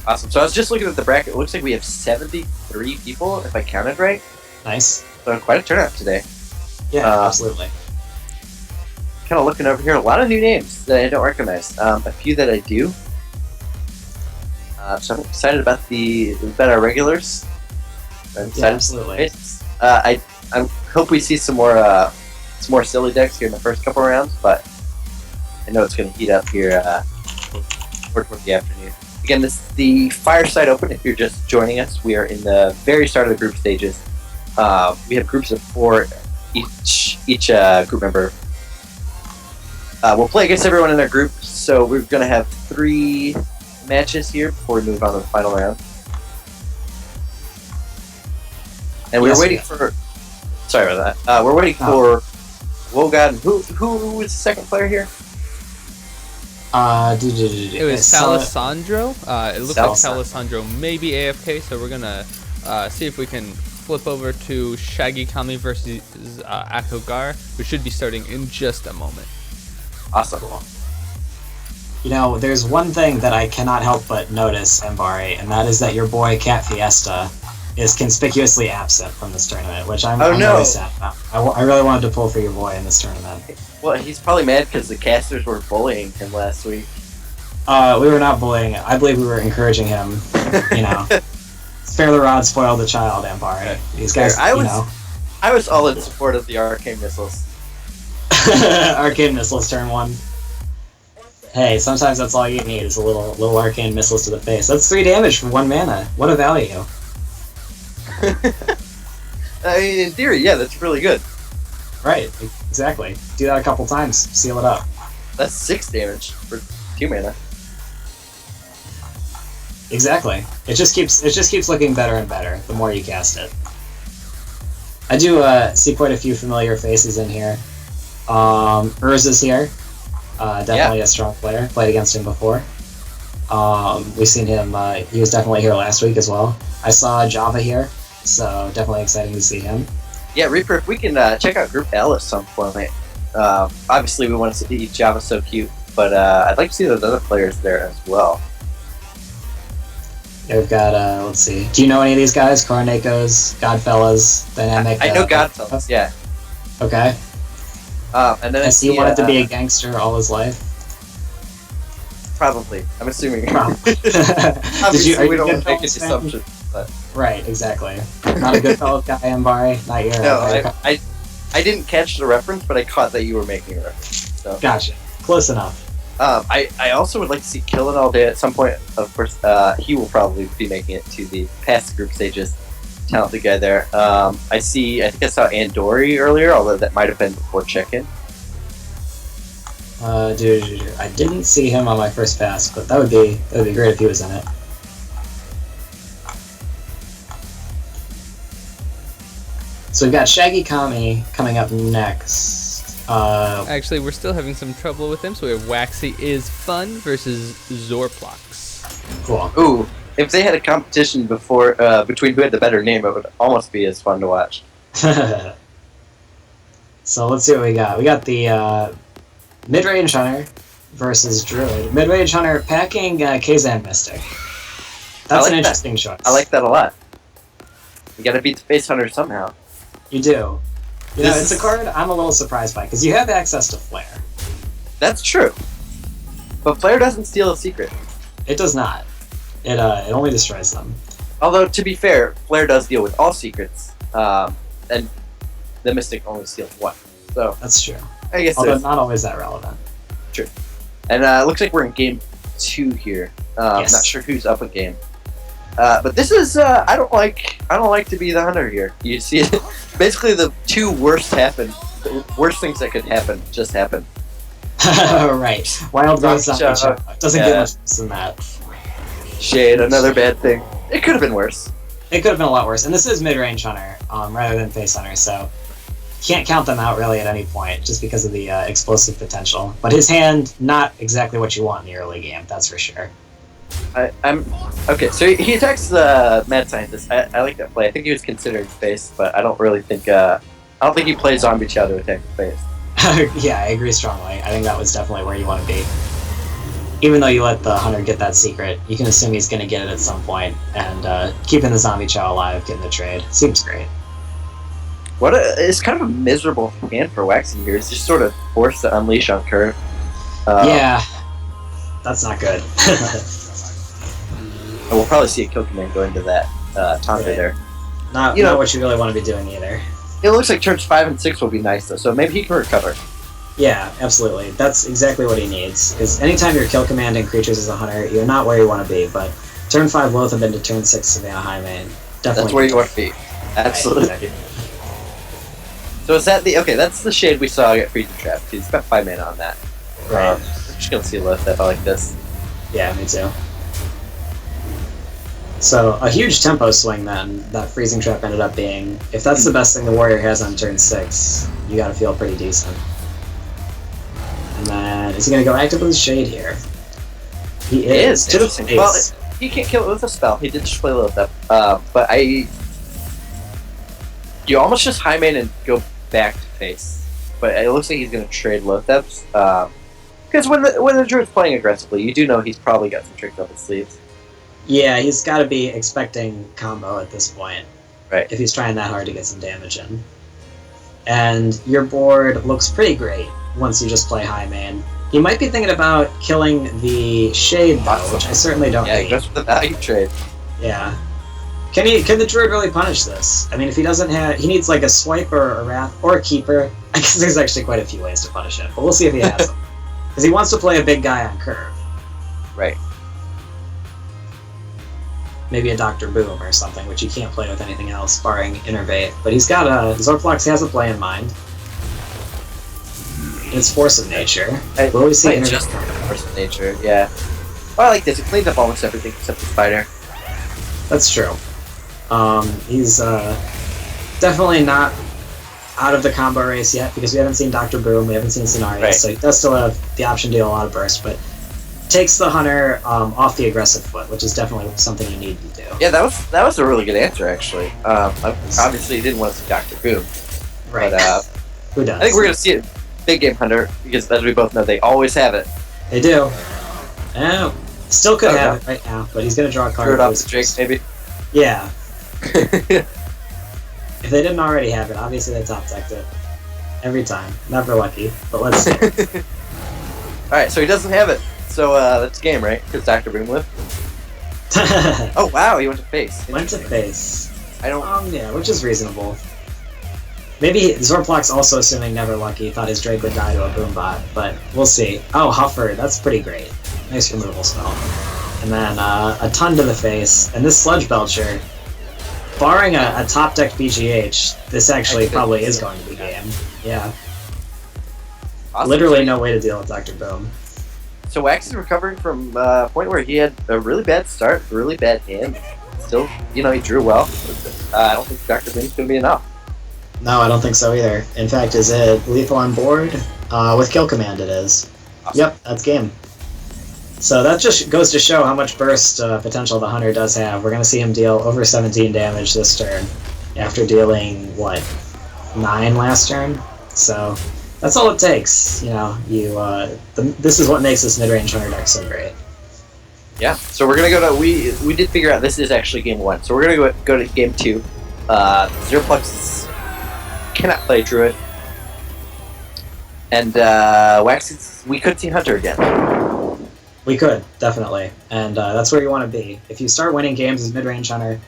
Awesome. So I was just looking at the bracket. It looks like we have 73 people, if I counted right. Nice. So quite a turnout today. Yeah, absolutely. Kind of looking over here, a lot of new names that I don't recognize. A few that I do. So I'm excited about our regulars. I'm excited. Yeah, absolutely. I hope we see some more silly decks here in the first couple rounds, but I know it's going to heat up here towards the afternoon. Again, this is the Fireside Open. If you're just joining us, we are in the very start of the group stages. We have groups of 4 each group member. We'll play against everyone in their group, so we're going to have 3 matches here before we move on to the final round. And we're waiting for... Sorry about that. We're waiting for Wogod. Who was the second player here? It was Salisandro. It looks like Salisandro may be AFK, so we're gonna see if we can flip over to Shaggy Kami versus Akogar, who should be starting in just a moment. Awesome. There's one thing that I cannot help but notice, Mbari, and that is that your boy Cat Fiesta is conspicuously absent from this tournament, which I'm really sad about. I really wanted to pull for your boy in this tournament. Well, he's probably mad because the casters were bullying him last week. We were not bullying. I believe we were encouraging him. Spare the rod, spoil the child, Mbari. These guys, I was all in support of the arcane missiles. Arcane missiles turn 1. Hey, sometimes that's all you need is a little arcane missiles to the face. That's 3 damage for 1 mana. What a value. I mean, in theory, yeah, that's really good. Right, exactly. Do that a couple times, seal it up. That's 6 damage for 2 mana. Exactly. It just keeps looking better and better the more you cast it. I do see quite a few familiar faces in here. Urza's here. Definitely a strong player. Played against him before. We've seen him. He was definitely here last week as well. I saw Java here, so definitely exciting to see him. Yeah, Reaper, if we can check out Group L at some point. Obviously, we want to see Java so cute, but I'd like to see those other players there as well. Yeah, we've got, let's see. Do you know any of these guys? Cornacos, Godfellas, Dynamic? I know Godfellas, yeah. Okay. And then he wanted to be a gangster all his life? Probably. I'm assuming. Obviously, we don't want to make an assumption. But. Right, exactly. Not a Goodfellas guy, Mbari. Not your. No, I didn't catch the reference, but I caught that you were making a reference. So. Gotcha. Close enough. I also would like to see Killin all day at some point. Of course, he will probably be making it to the past group stages. Talented guy there. I think I saw Andori earlier, although that might have been before check-in. I didn't see him on my first pass, but that would be great if he was in it. So we've got Shaggy Kami coming up next. Actually, we're still having some trouble with him, so we have Waxy is Fun versus Zorplox. Cool. Ooh, if they had a competition before between who had the better name, it would almost be as fun to watch. So let's see what we got. We got the Mid-Range Hunter versus Druid. Mid-Range Hunter packing Kazan Mystic. That's an interesting choice. I like that a lot. You gotta beat the Face Hunter somehow. You do. It's a card I'm a little surprised by, because you have access to Flare. That's true. But Flare doesn't steal a secret. It does not. It only destroys them. Although, to be fair, Flare does deal with all secrets. And the Mystic only steals one. So that's true. I guess although not always that relevant. True. And it looks like we're in game 2 here. Yes. Not sure who's up a game. But this is I don't like to be the hunter here. You see it? Basically the two worst things that could happen just happened. Right. Wild Rose doesn't get much worse than that. Shade, another bad thing. It could have been worse. It could have been a lot worse. And this is mid-range hunter rather than face hunter, so can't count them out really at any point just because of the explosive potential. But his hand, not exactly what you want in the early game, that's for sure. I'm okay. So he attacks the mad scientist. I like that play. I think he was considering face, but I don't really think. I don't think he plays zombie chow to attack the face. Yeah, I agree strongly. I think that was definitely where you want to be. Even though you let the hunter get that secret, you can assume he's going to get it at some point, and keeping the zombie chow alive, getting the trade, seems great. It's kind of a miserable hand for Waxy here. He's just sort of forced to unleash on Curve. Yeah, that's not good. We'll probably see a kill command go into that Tonka there. Not what you really want to be doing either. It looks like turns 5 and 6 will be nice though, so maybe he can recover. Yeah, absolutely. That's exactly what he needs. Because anytime you're kill commanding creatures as a hunter, you're not where you want to be. But turn 5 Loatheb into turn 6 Savannah Highmane, definitely. That's where you want to be. Absolutely. Right. So is that that's the shade we saw get Freezing Trap. He's got 5 mana on that. Right. I'm just gonna see a Loatheb like this. Yeah, me too. So a huge tempo swing then that Freezing Trap ended up being. If that's the best thing the Warrior has on turn 6, you gotta feel pretty decent. And then is he gonna go active with his Shade here? He is. Well, he can't kill it with a spell. He did just play Loatheb. But you almost just high main and go back to face. But it looks like he's gonna trade Loathebs. Because when the Druid's playing aggressively, you do know he's probably got some tricks up his sleeves. Yeah, he's got to be expecting combo at this point. Right. If he's trying that hard to get some damage in. And your board looks pretty great once you just play high main. You might be thinking about killing the Shade though, which I certainly don't hate. Yeah, just for the value trade. Yeah. Can the Druid really punish this? I mean, if he doesn't have... He needs like a Swiper or a Wrath or a Keeper. I guess there's actually quite a few ways to punish it, but we'll see if he has them. Because he wants to play a big guy on curve. Right. Maybe a Dr. Boom or something, which you can't play with anything else, barring Innervate. But he's got a... Zorplox has a play in mind. It's Force of Nature. Will we see just Force of Nature, yeah. Well, I like this. It cleans up almost everything except the spider. That's true. He's definitely not out of the combo race yet, because we haven't seen Dr. Boom, we haven't seen Scenarios, right. So he does still have the option to deal a lot of burst, but takes the hunter off the aggressive foot, which is definitely something you need to do. Yeah, that was a really good answer, actually. Obviously, you didn't want to see Dr. Boom. Right. But, who does? I think we're going to see it big game hunter, because as we both know, they always have it. They do. Still could have it right now, but he's going to draw a card. Throw it off the Drake, maybe? Yeah. If they didn't already have it, obviously they top decked it. Every time. Never lucky, but let's see. Alright, so he doesn't have it. So that's game, right? Because Dr. Boom lived. Oh wow, he went to face. Went to face. I don't. Yeah, which is reasonable. Maybe Zorplox also assuming never lucky thought his Drake would die to a Boombot, but we'll see. Oh, Huffer, that's pretty great. Nice removal spell. And then a ton to the face, and this Sludge Belcher, barring a top deck BGH, this actually probably is going to be game. Yeah. Awesome. Literally no way to deal with Dr. Boom. So Wax is recovering from a point where he had a really bad start, a really bad hand. Still, he drew well. I don't think Dr. Boom's going to be enough. No, I don't think so either. In fact, is it lethal on board? With kill command it is. Awesome. Yep, that's game. So that just goes to show how much burst potential the Hunter does have. We're going to see him deal over 17 damage this turn, after dealing, 9 last turn? So that's all it takes. This is what makes this mid-range Hunter deck so great. Yeah, so we're going to go to... We did figure out this is actually game 1, so we're going to go to game 2. Zeroplex cannot play Druid. And Wax, we could see Hunter again. We could, definitely. And that's where you want to be. If you start winning games as mid-range Hunter,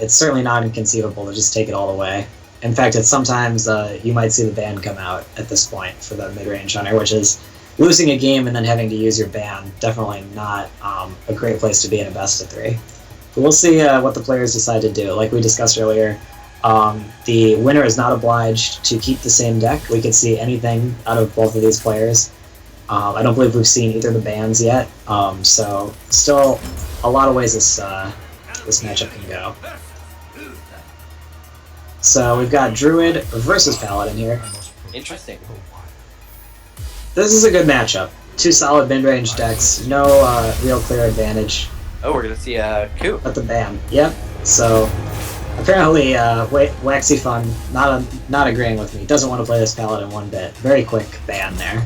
it's certainly not inconceivable to just take it all away. In fact, it's sometimes you might see the ban come out at this point for the mid-range Hunter, which is losing a game and then having to use your ban. Definitely not a great place to be in a best of 3. We'll see what the players decide to do. Like we discussed earlier, the winner is not obliged to keep the same deck. We could see anything out of both of these players. I don't believe we've seen either of the bans yet, so still a lot of ways this matchup can go. So we've got Druid versus Paladin here. Interesting. This is a good matchup. Two solid mid-range decks, no real clear advantage. Oh, we're gonna see a coup. But the ban, yep. So apparently, Waxy Fun not agreeing with me. Doesn't want to play this Paladin one bit. Very quick ban there.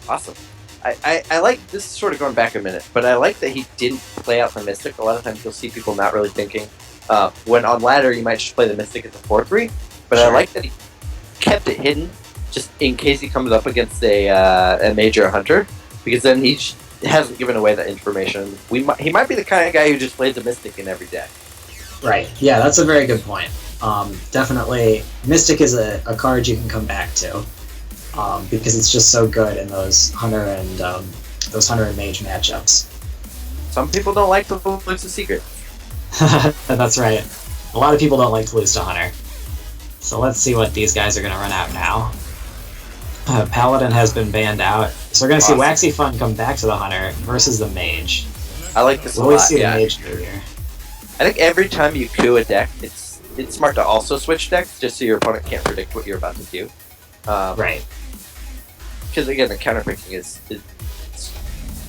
Awesome. I like this is sort of going back a minute, but I like that he didn't play out the Mystic. A lot of times you'll see people not really thinking. When on ladder, you might just play the Mystic as a 4/3, but sure. I like that he kept it hidden just in case he comes up against a mage or a hunter, because then he hasn't given away that information. He might be the kind of guy who just plays the Mystic in every deck. Right. Yeah, that's a very good point. Definitely, Mystic is a card you can come back to. Because it's just so good in those hunter and mage matchups. Some people don't like to lose the secret. That's right. A lot of people don't like to lose to hunter. So let's see what these guys are going to run out now. Paladin has been banned out, so we're going to see Waxy Fun come back to the hunter versus the mage. I like this a lot. We'll see the mage do here. I think every time you coup a deck, it's smart to also switch decks just so your opponent can't predict what you're about to do. Right. Because again, the counterpicking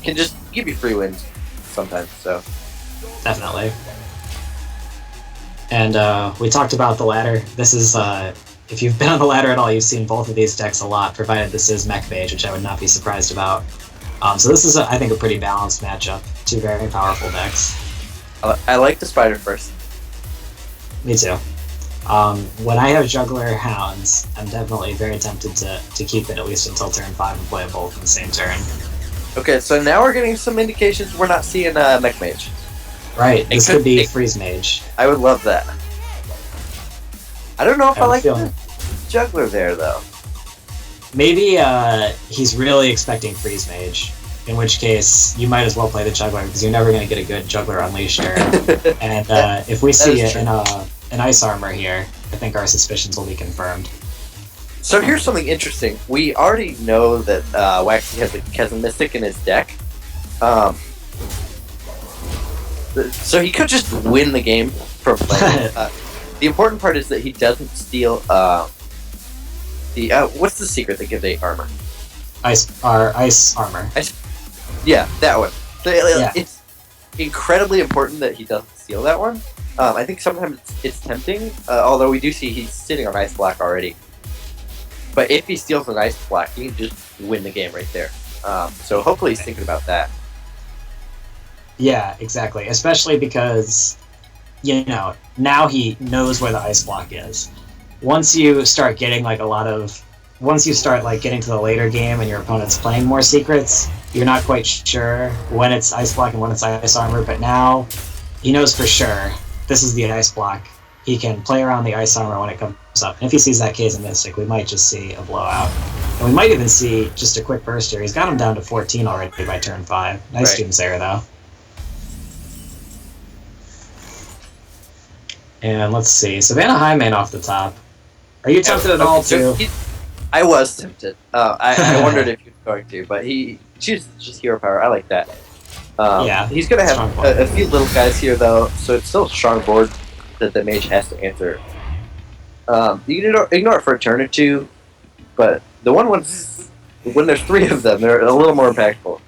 can just give you free wins sometimes. So definitely. And we talked about the ladder. This is if you've been on the ladder at all, you've seen both of these decks a lot. Provided this is mech mage, which I would not be surprised about. So this is I think a pretty balanced matchup. Two very powerful decks. I like the spider first. Me too. When I have Juggler Hounds, I'm definitely very tempted to keep it at least until turn 5 and play them both in the same turn. Okay, so now we're getting some indications we're not seeing Mech Mage. Right, this could be Freeze Mage. I would love that. I don't know if I like the Juggler there, though. Maybe he's really expecting Freeze Mage, in which case you might as well play the Juggler, because you're never going to get a good Juggler Unleashed turn. And if we see it in an Ice Armor here, I think our suspicions will be confirmed. So here's something interesting. We already know that Waxy has a Chasm Mystic in his deck. So he could just win the game from playing. The important part is that he doesn't steal what's the secret that gives 8 armor? Ice Armor. Yeah, that one. Yeah. It's incredibly important that he doesn't steal that one. I think sometimes it's tempting, although we do see he's sitting on Ice Black already. But if he steals an Ice Black, he can just win the game right there. So hopefully he's thinking about that. Yeah, exactly. Especially because, now he knows where the Ice Block is. Once you start getting once you start getting to the later game and your opponent's playing more secrets, you're not quite sure when it's Ice Block and when it's Ice Armor, but now he knows for sure this is the Ice Block. He can play around the Ice Armor when it comes up. And if he sees that K's and Mystic, we might just see a blowout. And we might even see just a quick burst here. He's got him down to 14 already by turn 5. Nice Doomsayer, though. And let's see. Savannah Highmane off the top. Are you tempted at all, too? I was tempted. I wondered if he was going to, but he chooses just Hero Power. I like that. Yeah, he's going to have a few little guys here, though, so it's still a strong board that the mage has to answer. You can ignore it for a turn or two, but the when there's 3 of them, they're a little more impactful.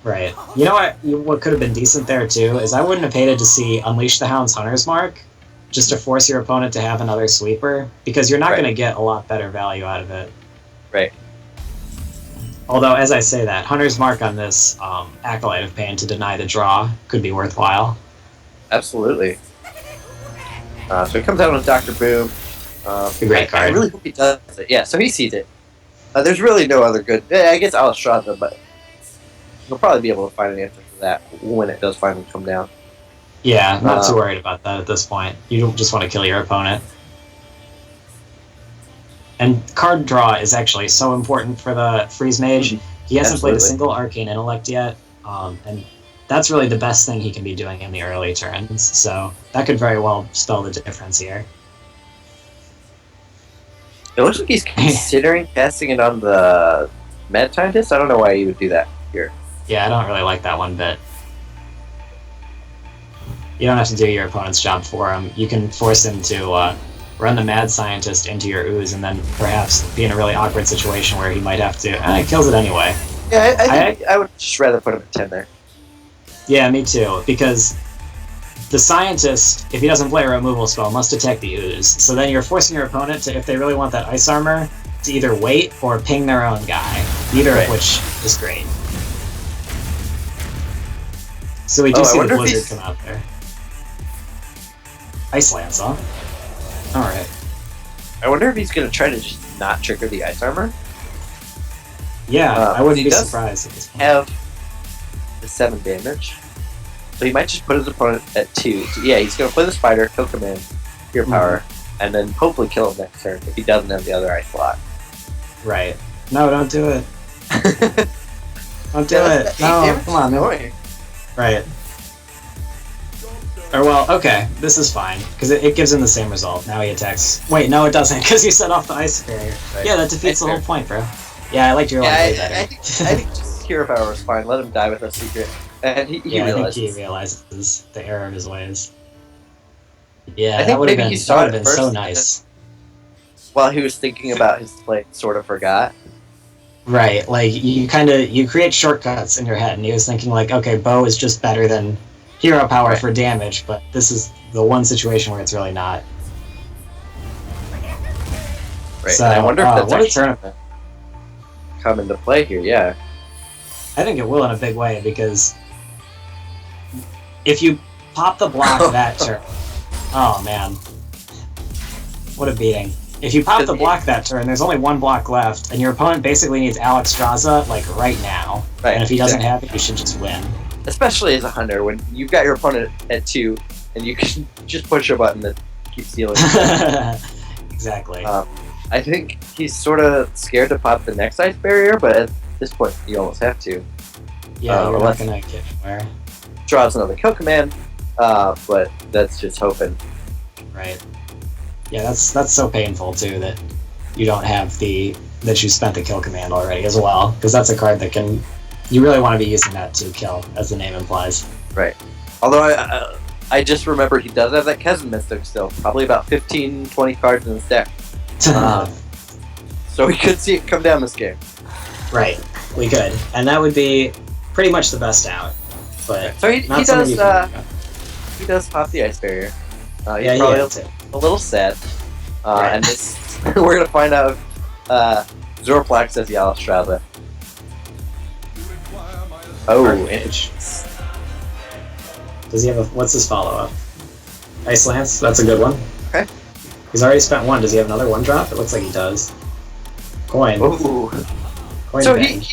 Right. You know what? What could have been decent there, too, is I wouldn't have hated to see Unleash the Hound's Hunter's Mark, just to force your opponent to have another sweeper, because you're not going to get a lot better value out of it. Right. Although, as I say that, Hunter's Mark on this Acolyte of Pain to deny the draw could be worthwhile. Absolutely. So he comes out on Dr. Boom. A great card. I really hope he does it. Yeah, so he sees it. There's really no other good... I guess Alistrada, but he'll probably be able to find an answer for that when it does finally come down. Yeah, not too worried about that at this point. You don't just want to kill your opponent. And card draw is actually so important for the Freeze Mage. He hasn't played a single Arcane Intellect yet, and that's really the best thing he can be doing in the early turns. So that could very well spell the difference here. It looks like he's considering casting it on the Mad Scientist. I don't know why he would do that here. Yeah, I don't really like that one bit. You don't have to do your opponent's job for him. You can force him to run the Mad Scientist into your ooze and then perhaps be in a really awkward situation where he might have to... he kills it anyway. Yeah, I think I would just rather put him at 10 there. Yeah, me too, because the Scientist, if he doesn't play a removal spell, must attack the ooze. So then you're forcing your opponent to, if they really want that ice armor, to either wait or ping their own guy, either of which is great. So we do see the Blizzard come out there. Ice Lance, huh? Alright. I wonder if he's going to try to just not trigger the ice armor. Yeah, I wouldn't be surprised at this point. Have the 7 damage. So he might just put his opponent at 2. So yeah, he's going to play the spider, kill command, hero power, and then hopefully kill him next turn if he doesn't have the other ice block. Right. No, don't do it. Don't do it. No, come on. No. Right. Or, well, okay, this is fine, because it gives him the same result. Now he attacks... Wait, no it doesn't, because you set off the ice barrier. Right. Yeah, that defeats the whole point, bro. Yeah, I liked your line way better. I think just hero power is fine. Let him die with a secret. And he realizes. I think he realizes the error of his ways. Yeah, I think that would have maybe been, he saw it been first so nice. While he was thinking about his play, sort of forgot. Right, like, you create shortcuts in your head, and he was thinking, like, okay, bow is just better than hero power for damage, but this is the one situation where it's really not. Right, So, and I wonder if that's what a actually tournament. come into play here, yeah. I think it will in a big way, because if you pop the block that turn... Oh, man. What a beating. If you pop the block that turn, there's only one block left, and your opponent basically needs Alex Straza, like, right now. Right, and if he doesn't have it, you should just win. Especially as a hunter, when you've got your opponent at 2, and you can just push a button that keeps dealing. Exactly. I think he's sort of scared to pop the next ice barrier, but at this point, you almost have to. Yeah, you're not gonna get anywhere. Draws another kill command, but that's just hoping. Right. Yeah, that's so painful too that you don't have that you spent the kill command already as well, because that's a card that you really want to be using that to kill, as the name implies. Right. Although I just remember he does have that Kesn Mystic still, probably about 15, 20 cards in his deck. So we could see it come down this game. Right, we could, and that would be pretty much the best out. But so he does pop the ice barrier. He's probably a little sad, and this we're gonna find out if Zorplax says Yala Strava. Oh, does he have what's his follow-up? Ice Lance, that's a good one. Okay. He's already spent one. Does he have another one drop? It looks like he does. Coin. Ooh. Coin So bang.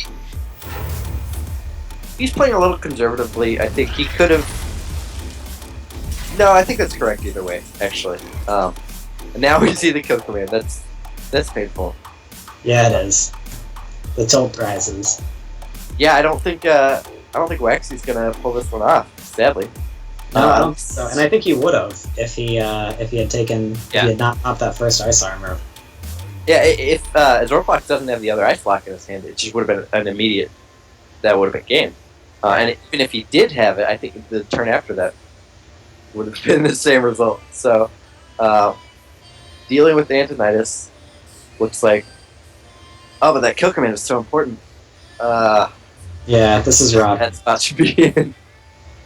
he's playing a little conservatively. I think he could have. No, I think that's correct either way, actually. And now we see the kill command. That's painful. Yeah, it is. The tilt rises. Yeah, I don't think Waxy's gonna pull this one off. Sadly. No, I don't think so. And I think he would have if he had taken if he had not popped that first ice armor. Yeah, if Zorplax doesn't have the other ice block in his hand, it just would have been an immediate. That would have been game. And even if he did have it, I think the turn after that would have been the same result. So, dealing with the Antonitis looks like. Oh, but that kill command is so important. Yeah, this is rough. That spot should be in.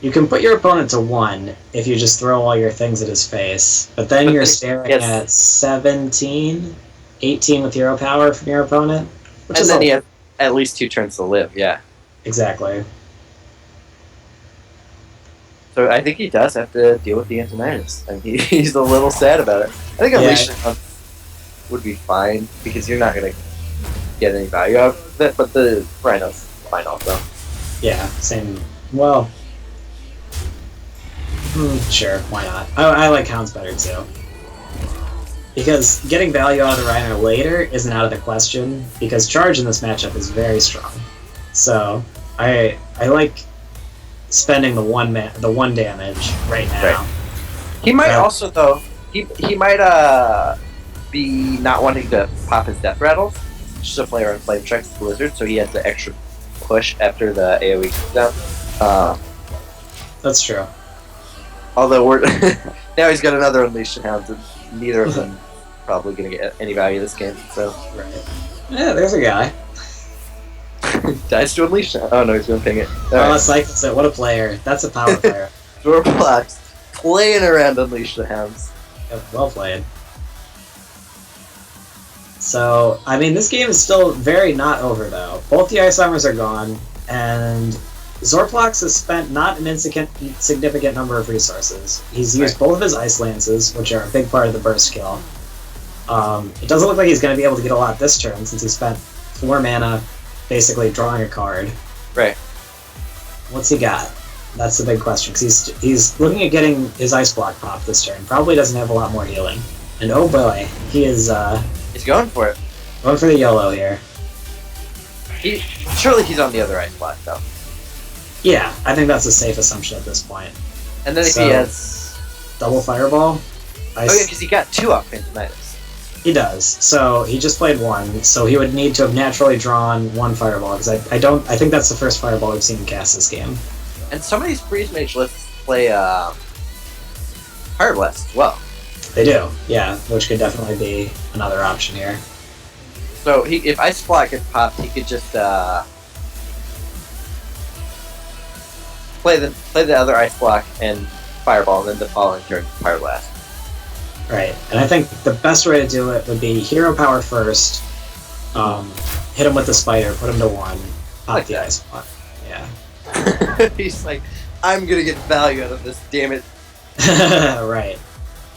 You can put your opponent to 1 if you just throw all your things at his face, but then you're staring at 17, 18 with hero power from your opponent. And then he has at least 2 turns to live, yeah. Exactly. So I think he does have to deal with the Antonitis, and he's a little sad about it. I think Alicia would be fine, because you're not going to get any value out of it, but the Rhino's fine also. Yeah, same. Well, sure, why not? I like Hounds better too. Because getting value out of the Rhino later isn't out of the question, because charge in this matchup is very strong. So I like spending the one damage right now. Right. He might also though. He might be not wanting to pop his death rattles, just to play around flame strikes with Blizzard, so he has the extra push after the AoE cooldown. That's true. Although we're now he's got another Unleashed Hounds, and neither of them probably going to get any value this game. So Right. Yeah, there's a guy. dies to Unleashed. Oh no, he's going to ping it. That's like what a player. That's a power player. Zorplox playing around Unleashed Hounds. Yep, well played. So, I mean, this game is still very not over, though. Both the Ice Armors are gone, and Zorplox has spent not an insignificant number of resources. He's used both of his Ice Lances, which are a big part of the burst kill. It doesn't look like he's going to be able to get a lot this turn, since he spent 4 mana basically drawing a card. Right. What's he got? That's the big question, because he's looking at getting his Ice Block popped this turn. Probably doesn't have a lot more healing. And oh boy, he is He's going for it. going for the YOLO here. Surely he's on the other Ice Block, though. Yeah, I think that's a safe assumption at this point. And then if he has... Double Fireball. Oh yeah, because he got 2 off Phantomitis. He does. So he just played 1, so he would need to have naturally drawn 1 Fireball, because I think that's the first Fireball we've seen him cast this game. And some of these Freeze Mage lists play Fire Blast as well. They do, yeah, which could definitely be another option here. So if Ice Block gets popped, he could just play the other Ice Block and Fireball, and then the following turn Fire Blast. Right, and I think the best way to do it would be Hero Power first, hit him with the Spider, put him to 1, pop Like the that. Ice Block. Yeah. He's like, I'm gonna get value out of this, damn it. Right.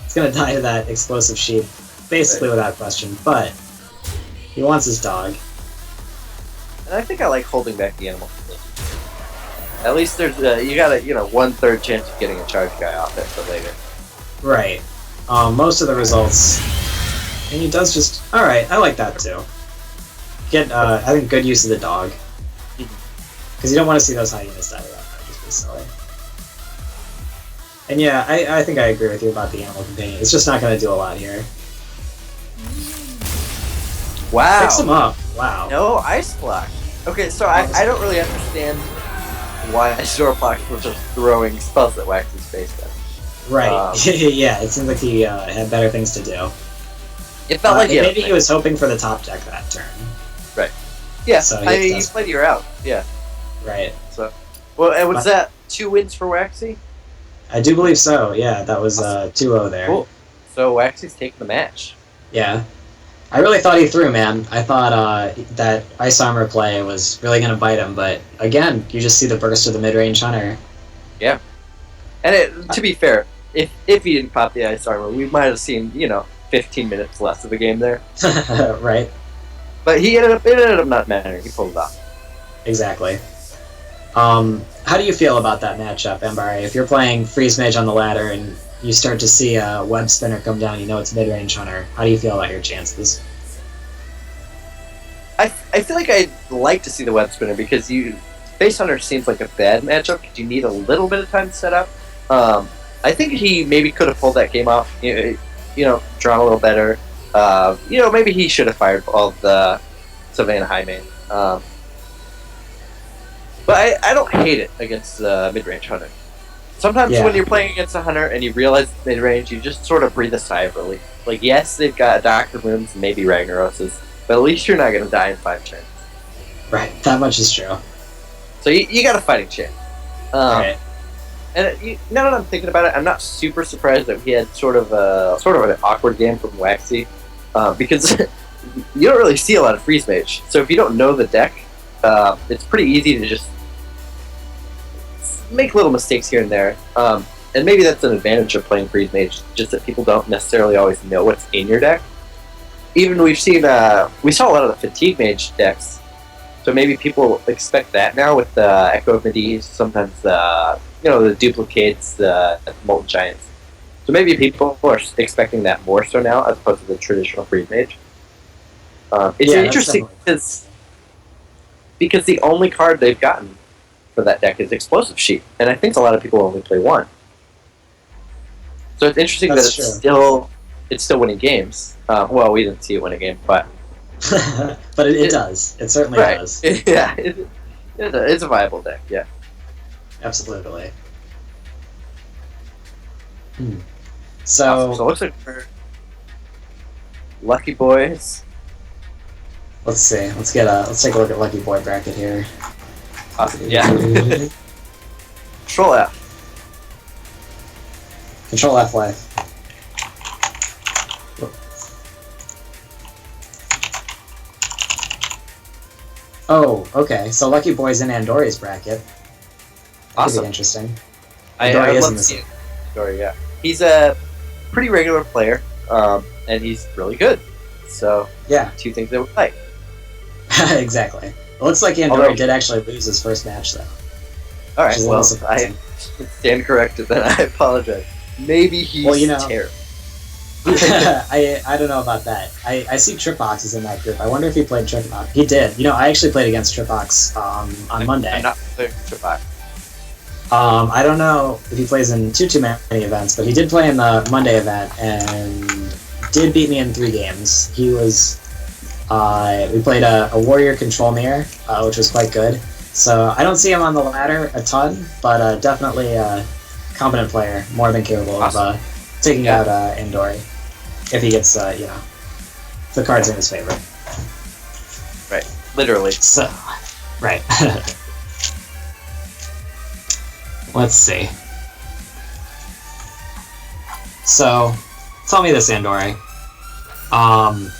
It's gonna die to that Explosive Sheep, basically without question, but he wants his dog. And I think I like holding back the animal. At least there's you got a 1/3 chance of getting a charge guy off it for later. Right. Most of the results, and he does just alright. I like that too. Get I think good use of the dog, because you don't want to see those hyenas die. That would just be silly. And yeah, I think I agree with you about the animal companion. It's just not going to do a lot here. Wow. Fix him up. Wow. No Ice Block. Okay, so I don't really understand why Zorplox was just throwing spells at Wax's face then. Right. Yeah, it seemed like he had better things to do. It felt like maybe he was hoping for the top deck that turn. Right. Yeah, So I mean, you does- played your out. Yeah. Right. So, well, and was that 2 wins for Waxy? I do believe so. Yeah, that was 2-0 there. Cool. So Waxy's taking the match. Yeah. I really thought he threw, man. I thought that Ice Armor play was really going to bite him, but again, you just see the burst of the mid-range Hunter. Yeah. And to be fair, if he didn't pop the Ice Armor, we might have seen 15 minutes less of the game there. Right. But it ended up not mattering. He pulled it off. Exactly. How do you feel about that matchup, Ambari? If you're playing Freeze Mage on the ladder and you start to see a Web Spinner come down, it's mid-range Hunter, how do you feel about your chances? I feel like I'd like to see the Web Spinner because Face Hunter seems like a bad matchup because you need a little bit of time to set up. I think he maybe could have pulled that game off, drawn a little better. Maybe he should have fired all the Savannah Highmane. But I don't hate it against mid-range Hunter. Sometimes when you're playing against a Hunter and you realize it's mid-range, you just sort of breathe a sigh of relief. Like, yes, they've got Dr. Moons and maybe Ragnaroses, but at least you're not going to die in 5 turns. Right, that much is true. So you got a fighting chance. Right. And now that I'm thinking about it, I'm not super surprised that we had sort of an awkward game from Waxy, because you don't really see a lot of Freeze Mage. So if you don't know the deck, it's pretty easy to just make little mistakes here and there. And maybe that's an advantage of playing Freeze Mage, just that people don't necessarily always know what's in your deck. Even we saw a lot of the Fatigue Mage decks, so maybe people expect that now with the Echo of Medivh, sometimes the Duplicates, the Molten Giants. So maybe people are expecting that more so now as opposed to the traditional Freeze Mage. It's interesting because the only card they've gotten for that deck is Explosive Sheet, and I think a lot of people only play one. So it's interesting That's that it's still winning games. Well, we didn't see it win a game, but but it does. It certainly does. Yeah, it's a viable deck. Yeah, Absolutely. so it looks like we're Lucky Boys. Let's see. Let's take a look at Lucky Boy bracket here. Yeah. Control F. Control F life. Oh, okay. So Lucky Boy's in Andori's bracket. That could be interesting. I love to see Andori, yeah. He's a pretty regular player, and he's really good. So, yeah. Two things I would like. Exactly. It looks like Andori did actually lose his first match, though. Alright, well, I stand corrected then. I apologize. Maybe he's terrible. I don't know about that. I see Tripbox is in that group. I wonder if he played Tripbox. He did. I actually played against Tripbox on Monday. I'm not playing Tripbox. I don't know if he plays in too many events, but he did play in the Monday event and did beat me in 3 games. He was... we played a Warrior Control Mirror, which was quite good. So I don't see him on the ladder a ton, but definitely a competent player, more than capable of taking out Andori if he gets, the cards in his favor. Right, literally. So, right. Let's see. So, tell me this, Andori.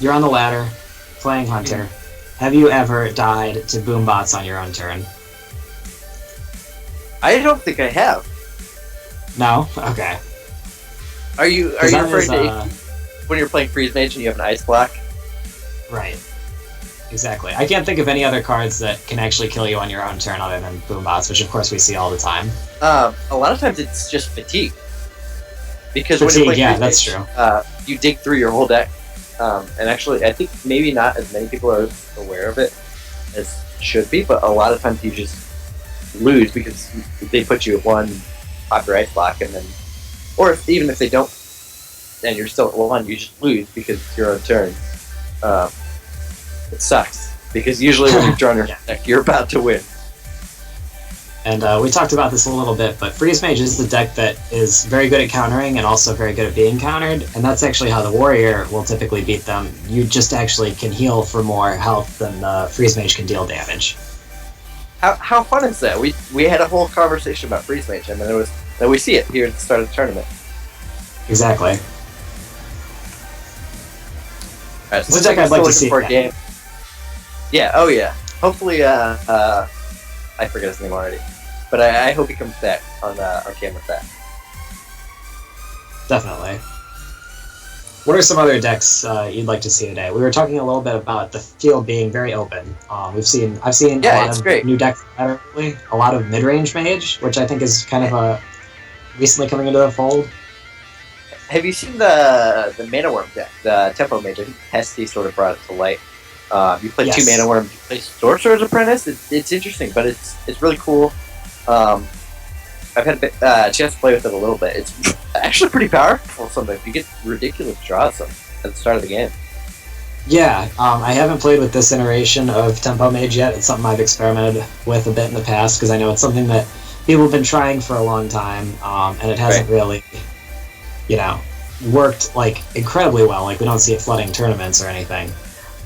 You're on the ladder, playing Hunter. Have you ever died to boom bots on your own turn? I don't think I have. No? Okay. Are you referring to when you're playing Freeze Mage and you have an ice block? Right. Exactly. I can't think of any other cards that can actually kill you on your own turn other than boom bots, which of course we see all the time. A lot of times it's just fatigue. Because fatigue, when you're playing that's Freeze Mage, true. You dig through your whole deck. And actually, I think maybe not as many people are aware of it as should be, but a lot of times you just lose because they put you at one, pop your ice block, and then, or even if they don't, and you're still at one, you just lose because it's your own turn. It sucks because usually when you've drawn your deck, you're about to win. And we talked about this a little bit, but Freeze Mage is the deck that is very good at countering and also very good at being countered, and that's actually how the Warrior will typically beat them. You just actually can heal for more health than the Freeze Mage can deal damage. How fun is that? We had a whole conversation about Freeze Mage, and then we see it here at the start of the tournament. Exactly. Alright, so it's a deck I'd like to see. Game. Yeah, oh yeah. Hopefully, I forget his name already. But I hope he comes back on camera back. Definitely. What are some other decks you'd like to see today? We were talking a little bit about the field being very open. I've seen a lot of new decks lately. A lot of mid-range mage, which I think is kind of recently coming into the fold. Have you seen the Mana Worm deck, the Tempo Mage? I think Pesty sort of brought it to light. You play 2 Mana Worms, you play Sorcerer's Apprentice. It's interesting, but it's really cool. I've had a chance to play with it a little bit. It's actually pretty powerful sometimes. You get ridiculous draws at the start of the game. Yeah, I haven't played with this iteration of Tempo Mage yet. It's something I've experimented with a bit in the past, because I know it's something that people have been trying for a long time, and it hasn't really, worked, incredibly well. We don't see it flooding tournaments or anything.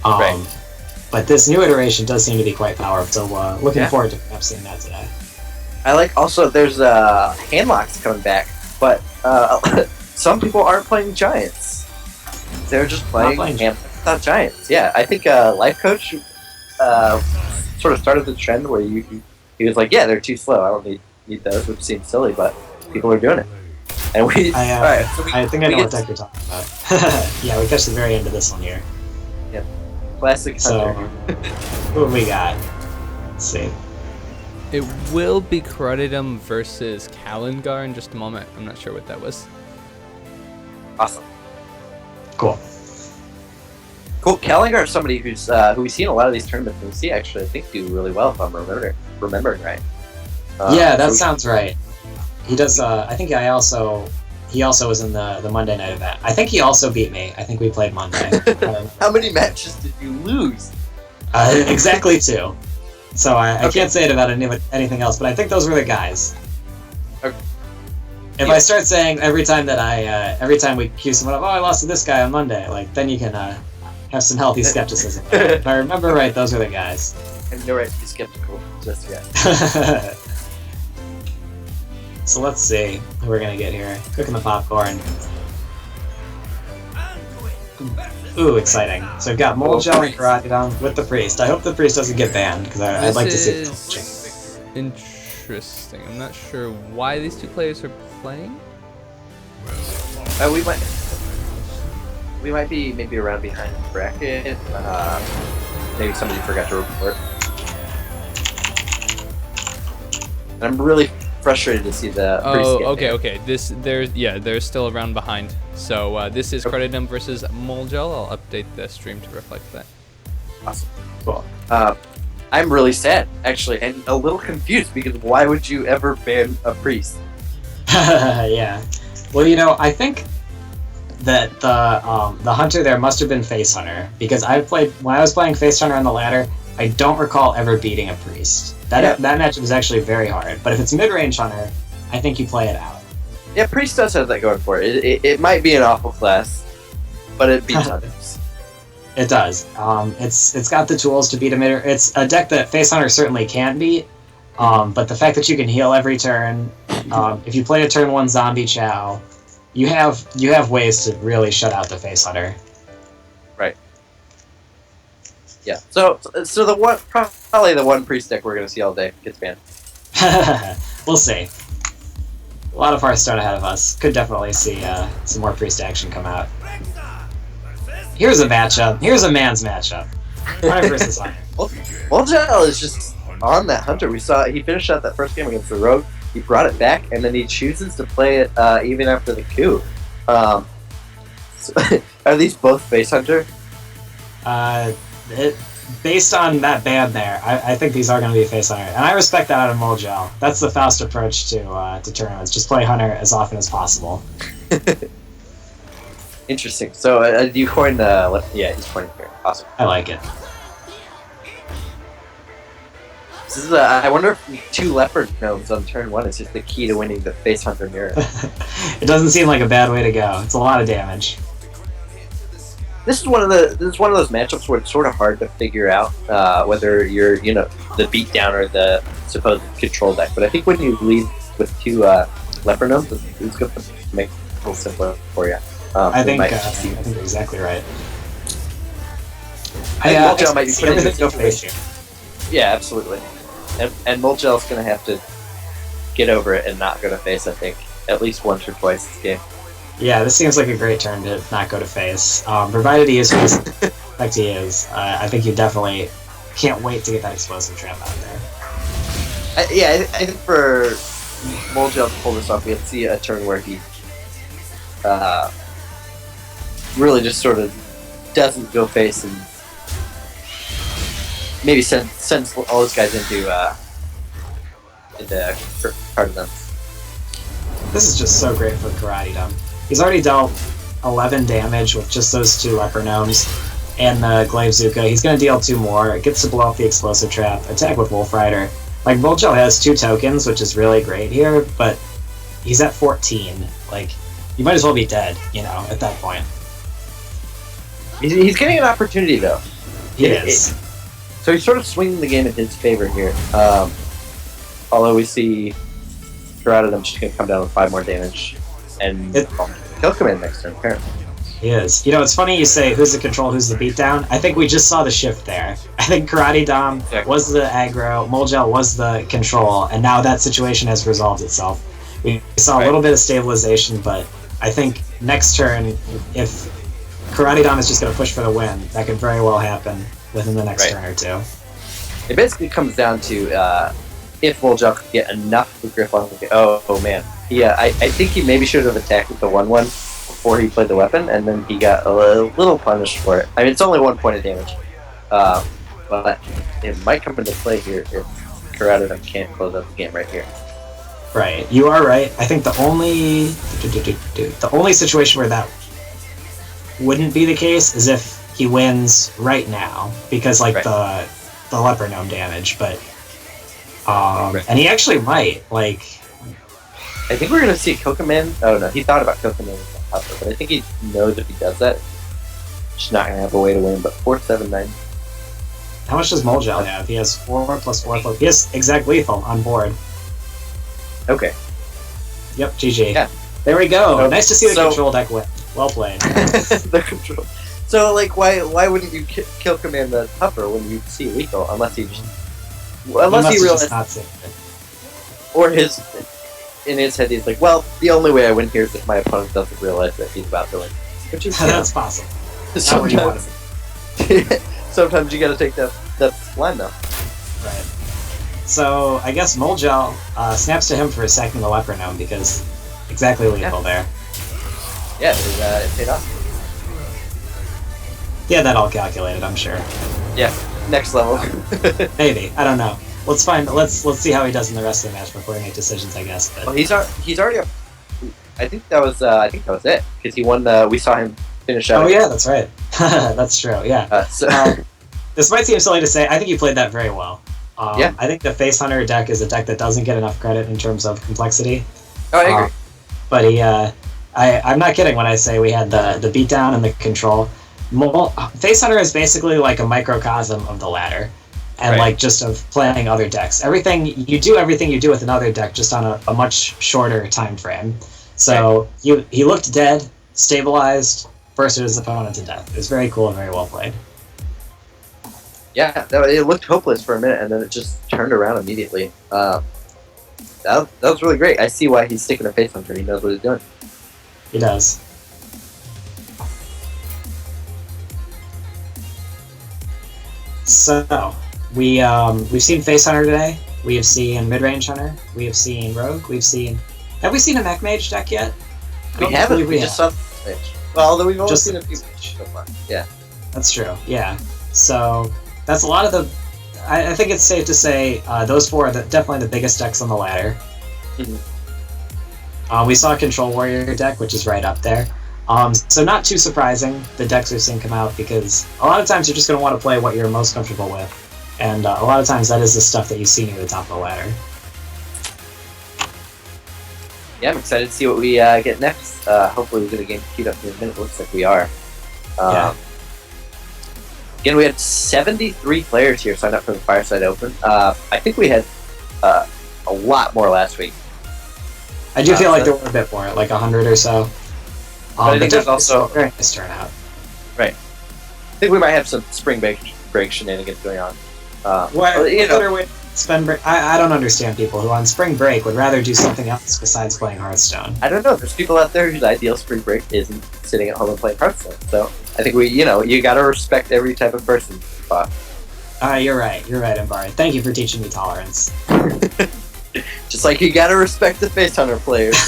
But this new iteration does seem to be quite powerful, so looking forward to perhaps seeing that today. I like also there's handlocks coming back, but some people aren't playing Giants. They're just playing handlocks without Giants. Yeah, I think Life Coach sort of started the trend where he was like, yeah, they're too slow. I don't need those, which seems silly, but people are doing it. And I think I know what deck you're talking about. Yeah, we catch the very end of this one here. Yep. Classic Hunter. What do we got? Let's see. It will be Corundum versus Kalingar in just a moment. I'm not sure what that was. Awesome. Cool. Kalingar is somebody who we see in a lot of these tournaments, and we see actually I think do really well if I'm remembering right. Yeah, that sounds right. He does. I think he also was in the Monday night event. I think he also beat me. I think we played Monday. How many matches did you lose? Exactly 2. So I can't say it about anything else, but I think those were the guys. Okay. If I start saying every time we cue someone up, oh, I lost to this guy on Monday, like then you can have some healthy skepticism. If I remember right, those are the guys. I have no right to be skeptical just yet. So let's see who we're gonna get here. Cooking the popcorn. Ooh, exciting. So we've got Moldgel and Karatidon with the Priest. I hope the Priest doesn't get banned, because I'd like to see it switching. Interesting. I'm not sure why these two players are playing. We might be maybe around behind the bracket. Maybe somebody forgot to report. And I'm really frustrated to see the Priest get okay. They're still around behind. So this is Karatidon versus Moldgel. I'll update the stream to reflect that. Awesome. Cool. I'm really sad, actually, and a little confused, because why would you ever ban a Priest? Yeah. Well, I think that the Hunter there must have been Face Hunter, because when I was playing Face Hunter on the ladder, I don't recall ever beating a Priest. That match was actually very hard, but if it's mid-range Hunter, I think you play it out. Yeah, Priest does have that going for it. It might be an awful class, but it beats others. It does. It's got the tools to beat a mid. It's a deck that Face Hunter certainly can beat, but the fact that you can heal every turn, if you play a turn 1 zombie Chow, you have ways to really shut out the Face Hunter. Right. Yeah. So probably the one Priest deck we're gonna see all day gets banned. We'll see. A lot of Hearthstone ahead of us. Could definitely see some more Priest action come out. Here's a matchup. Here's a man's matchup. Hunter versus Hunter. Moldgel is just on that Hunter. We saw he finished out that first game against the Rogue. He brought it back, and then he chooses to play it even after the coup. So are these both Face Hunter? Based on that ban there, I think these are going to be Face Hunter, and I respect that out of Moldgel. That's the Faust approach to tournaments. Just play Hunter as often as possible. Interesting. So do you coin the? Yeah, he's coining here. Awesome. I like it. This is I wonder if 2 leopard gnomes on turn 1 is just the key to winning the Face Hunter mirror. It doesn't seem like a bad way to go. It's a lot of damage. This is one of those matchups where it's sort of hard to figure out whether you're the beatdown or the supposed control deck. But I think when you lead with 2 leopard gnomes, it's good to make it a little simpler for you. I think you're exactly right. Moldgel might be putting everything no face. Yeah, absolutely. And Moldgel's going to have to get over it and not go to face, I think, at least once or twice this game. Yeah, this seems like a great turn to not go to face. Provided he is face, like he is, I think you definitely can't wait to get that explosive trap out there. I think for Moldgel to pull this off, we'll see a turn where he really just sort of doesn't go face and maybe sends all those guys into Karatidon. This is just so great for Karatidon. He's already dealt 11 damage with just those 2 Leper Gnomes and the Glaive Zuka. He's going to deal 2 more. It gets to blow up the Explosive Trap, attack with Wolf Rider. Like, Moldgel has 2 tokens, which is really great here, but he's at 14. Like, you might as well be dead, at that point. He's getting an opportunity, though. He is. So he's sort of swinging the game in his favor here. Although we see Karatidon just going to come down with 5 more damage. And he'll come in next turn, apparently. He is. It's funny you say who's the control, who's the beatdown. I think we just saw the shift there. I think Karatidon was the aggro, Moldgel was the control, and now that situation has resolved itself. We saw a little bit of stabilization, but I think next turn, if Karatidon is just going to push for the win, that could very well happen within the next turn or 2. It basically comes down to if Moldgel could get enough of grip on the game. Oh man. Yeah, I think he maybe should have attacked with the 1/1 before he played the weapon, and then he got a little punished for it. I mean, it's only 1 point of damage, but it might come into play here if Karadan can't close out the game right here. Right, you are right. I think the only situation where that wouldn't be the case is if he wins right now, because like the leper gnome damage, but and he actually might, like, I think we're gonna see Kill Command. Oh no, he thought about Kill Command with the Hopper, but I think he knows if he does that, he's not gonna have a way to win. But 479. how much does Moljal have? He has 4 plus 4 plus. He has exact lethal on board. Okay. Yep, GG. Yeah. There we go. So- Nice to see the so- control deck win. Well played. The control. So like, why wouldn't you Kill Command the Hopper when you see lethal? Unless he just Must he have realized, just not seen it. or in his head he's like, well, the only way I win here is if my opponent doesn't realize that he's about to win. Which is That's possible. Not what you want sometimes, sometimes you gotta take that line though. Right. So I guess Moljal snaps to him for a second the leper gnome because exactly lethal there. Yeah, it paid off. He had that all calculated, I'm sure. Yeah, next level. Maybe. I don't know. Let's see how he does in the rest of the match before we make decisions, I guess. But Well, he's already up. I think that was it because he won. We saw him finish out. oh yeah, that's right. That's true. Yeah. This might seem silly to say. I think you played that very well. Yeah. I think the Face Hunter deck is a deck that doesn't get enough credit in terms of complexity. Oh, I agree. But I'm not kidding when I say we had the beatdown and the control. Face Hunter is basically like a microcosm of the ladder, and like just of playing other decks. Everything you do with another deck just on a much shorter time frame. So he looked dead, stabilized, bursted his opponent to death. It was very cool and very well played. Yeah, it looked hopeless for a minute, and then it just turned around immediately. That was really great. I see why he's sticking a Face Hunter. He knows what he's doing. He does. So we've seen Face Hunter today. We have seen Midrange Hunter. We have seen Rogue. Have we seen a Mech Mage deck yet? We haven't. We just saw the Mage. Well, although we've only seen a few so far. Yeah. That's true. Yeah. So that's a lot of the. I think it's safe to say those 4 are definitely the biggest decks on the ladder. Mm-hmm. We saw a Control Warrior deck, which is right up there. So not too surprising, the decks we've seen come out, because a lot of times you're just going to want to play what you're most comfortable with. And a lot of times that is the stuff that you see near the top of the ladder. Yeah, I'm excited to see what we get next. Hopefully we're going to get queued up in a minute. Looks like we are. Yeah. Again, we had 73 players here sign up for the Fireside Open. I think we had a lot more last week. I do feel like there were a bit more, like 100 or so. But I think there's also a very nice turnout. Right. I think we might have some spring break shenanigans going on. What better way to spend break? I don't understand people who on spring break would rather do something else besides playing Hearthstone. I don't know. There's people out there whose ideal spring break isn't sitting at home and playing Hearthstone. So I think you gotta respect every type of person. You're right, Mbari. Thank you for teaching me tolerance. Just like you gotta respect the Face Hunter players.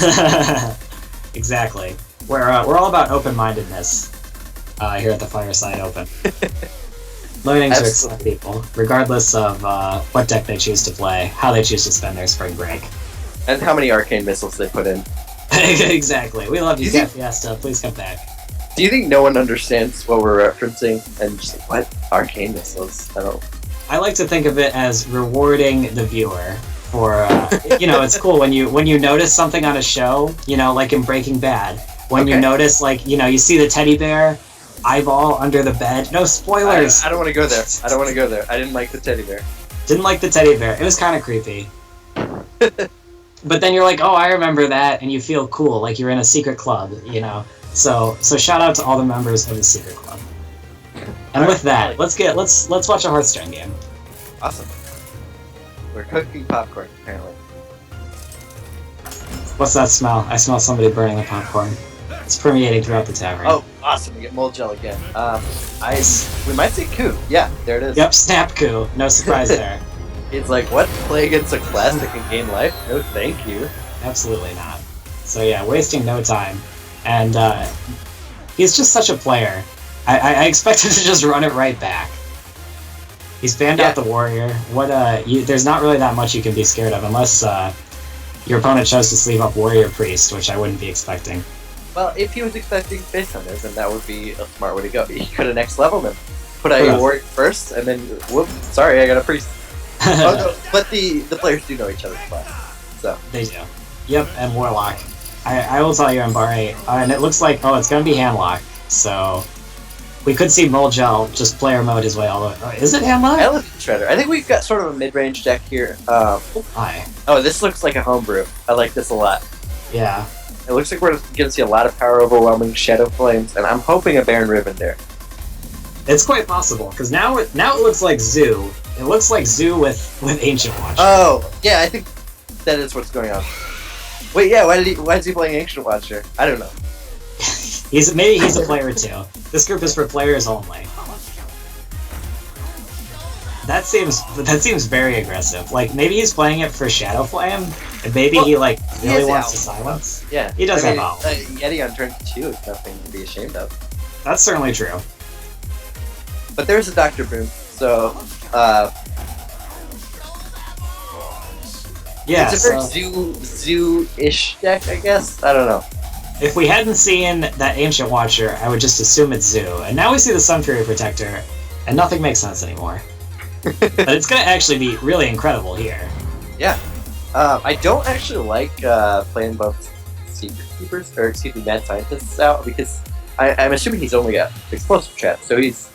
Exactly. We're all about open-mindedness here at the Fireside Open. Learning to accept people, regardless of what deck they choose to play, how they choose to spend their spring break. And how many arcane missiles they put in. Exactly. We love you, Cat Fiesta. Please come back. Do you think no one understands what we're referencing? And just like, what? Arcane missiles? I like to think of it as rewarding the viewer for, it's cool when you notice something on a show, like in Breaking Bad. When you notice, you see the teddy bear eyeball under the bed. No spoilers. I don't want to go there. I didn't like the teddy bear. Didn't like the teddy bear. It was kind of creepy. But then you're like, oh, I remember that, and you feel cool, like you're in a secret club, So shout out to all the members of the secret club. And with that, let's watch a Hearthstone game. Awesome. We're cooking popcorn, apparently. What's that smell? I smell somebody burning the popcorn. It's permeating throughout the tavern. Oh, awesome! We get Moljal again. We might say coup. Yeah, there it is. Yep, snap coup. No surprise there. It's like, what? Play against a classic and gain life? No, thank you. Absolutely not. So yeah, wasting no time. And he's just such a player. I expected to just run it right back. He's banned out the warrior. What there's not really that much you can be scared of unless your opponent chose to sleeve up warrior priest, which I wouldn't be expecting. Well, if he was expecting face hunters, then that would be a smart way to go. He could have next leveled him. Put out your warrior first, and then whoop, sorry, I got a priest. Oh no, but the players do know each other's class. So they do. Yep, and warlock. I will tell you, Mbare, and it looks like it's gonna be handlock. So we could see Moljel just player mode his way all the way. Is it handlock? Elephant Shredder. I think we've got sort of a mid-range deck here. Hi. Oh, this looks like a homebrew. I like this a lot. Yeah. It looks like we're going to see a lot of power overwhelming Shadow Flames, and I'm hoping a Baron Riven there. It's quite possible, because now it looks like Zoo. It looks like Zoo with Ancient Watcher. Oh, yeah, I think that is what's going on. Wait, yeah, why is he playing Ancient Watcher? I don't know. Maybe he's a player too. This group is for players only. That seems very aggressive. Like maybe he's playing it for Shadow Flame, and maybe he really wants to silence. Yeah, he does have Owl. Yeti on turn 2 is nothing to be ashamed of. That's certainly true. But there's a Dr. Boom, so yeah, it's a very zoo-ish deck, I guess. I don't know. If we hadn't seen that Ancient Watcher, I would just assume it's Zoo. And now we see the Sun Fury Protector, and nothing makes sense anymore. But it's going to actually be really incredible here. Yeah. I don't actually like playing both Secret Keepers, or excuse me, Mad Scientists out, because I'm assuming he's only got Explosive Trap, so he's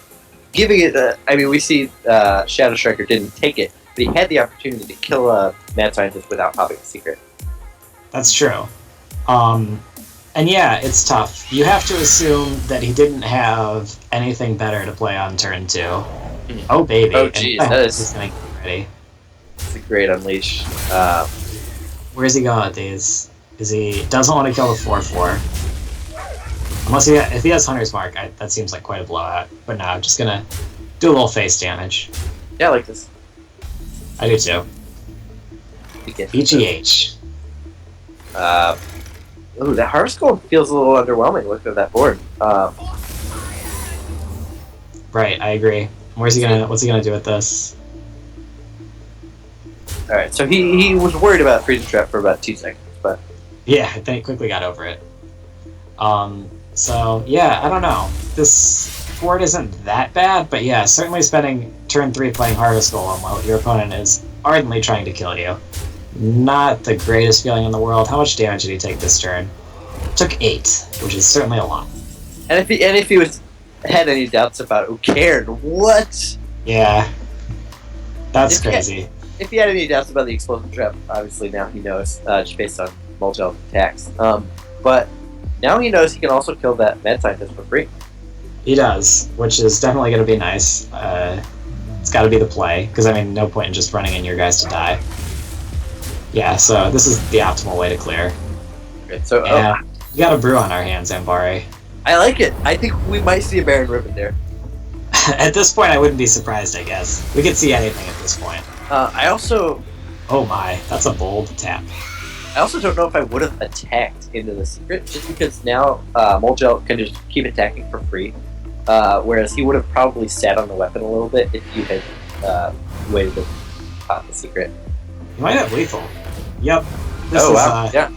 giving it I mean, we see Shadow Striker didn't take it, but he had the opportunity to kill Mad Scientist without popping a secret. That's true. And yeah, it's tough. You have to assume that he didn't have anything better to play on turn 2. Oh baby! Oh jeez, that is gonna get ready. It's a great unleash. Where's he going with these? He doesn't want to kill the 4/4. Unless if he has Hunter's Mark, that seems like quite a blowout. But no, I'm just gonna do a little face damage. Yeah, I like this. I do too. BGH. Ooh, that Hearthstone feels a little underwhelming. Look at that board. Right, I agree. What's he gonna do with this? All right, so he was worried about freezing trap for about 2 seconds, but yeah, then he quickly got over it. So yeah, I don't know. This board isn't that bad, but yeah, certainly spending turn 3 playing Harvest Golem while your opponent is ardently trying to kill you. Not the greatest feeling in the world. How much damage did he take this turn? Took 8, which is certainly a lot. And if he had any doubts about who cared, what? Yeah, that's crazy. If he had any doubts about the explosive trap, obviously now he knows, just based on Moljel attacks. But now he knows he can also kill that Mad Scientist for free. He does, which is definitely going to be nice. It's got to be the play, because I mean, no point in just running in your guys to die. Yeah, so this is the optimal way to clear. Okay, so we got a brew on our hands, Mbare. I like it. I think we might see a Baron Riven there. At this point, I wouldn't be surprised, I guess. We could see anything at this point. I also... Oh my, that's a bold tap. I also don't know if I would have attacked into the secret, just because now Moljel can just keep attacking for free, whereas he would have probably sat on the weapon a little bit if you had waited to pop the secret. You might have lethal. Yep. Wow, yeah.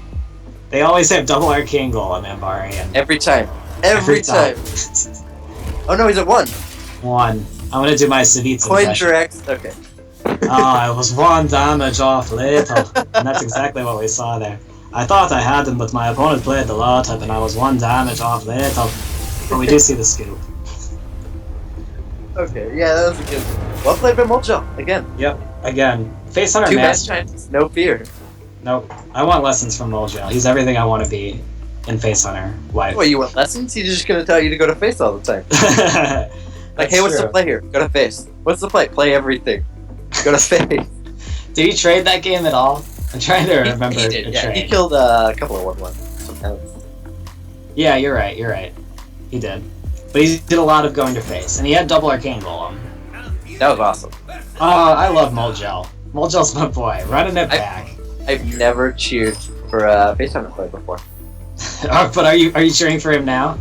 They always have double Arcane Golem, Mbare. Every time. Every time. Oh no, he's at 1. 1. I'm gonna do my Savitz Coin impression. direct. Okay. I was 1 damage off lethal. And that's exactly what we saw there. I thought I had him, but my opponent played the low type, and I was 1 damage off lethal. But we do see the scoop. Okay, yeah, that was a good one. Well played by Moljel, again. Yep, again. Face Hunter 2 Master. Mad Scientists, no fear. Nope. I want lessons from Moljel. He's everything I want to be in Face Hunter life. What, you want lessons? He's just gonna tell you to go to face all the time. Like, hey, what's the play here? Go to face. What's the play? Play everything. Go to face. Did he trade that game at all? I'm trying to remember. He did, yeah. He killed a couple of 1/1 sometimes. Yeah, you're right. He did. But he did a lot of going to face, and he had double Arcane Golem. That was awesome. Oh, I love Moljel. Molgel's my boy. Running it back. I've never cheered for a face hunter play before. But are you cheering for him now?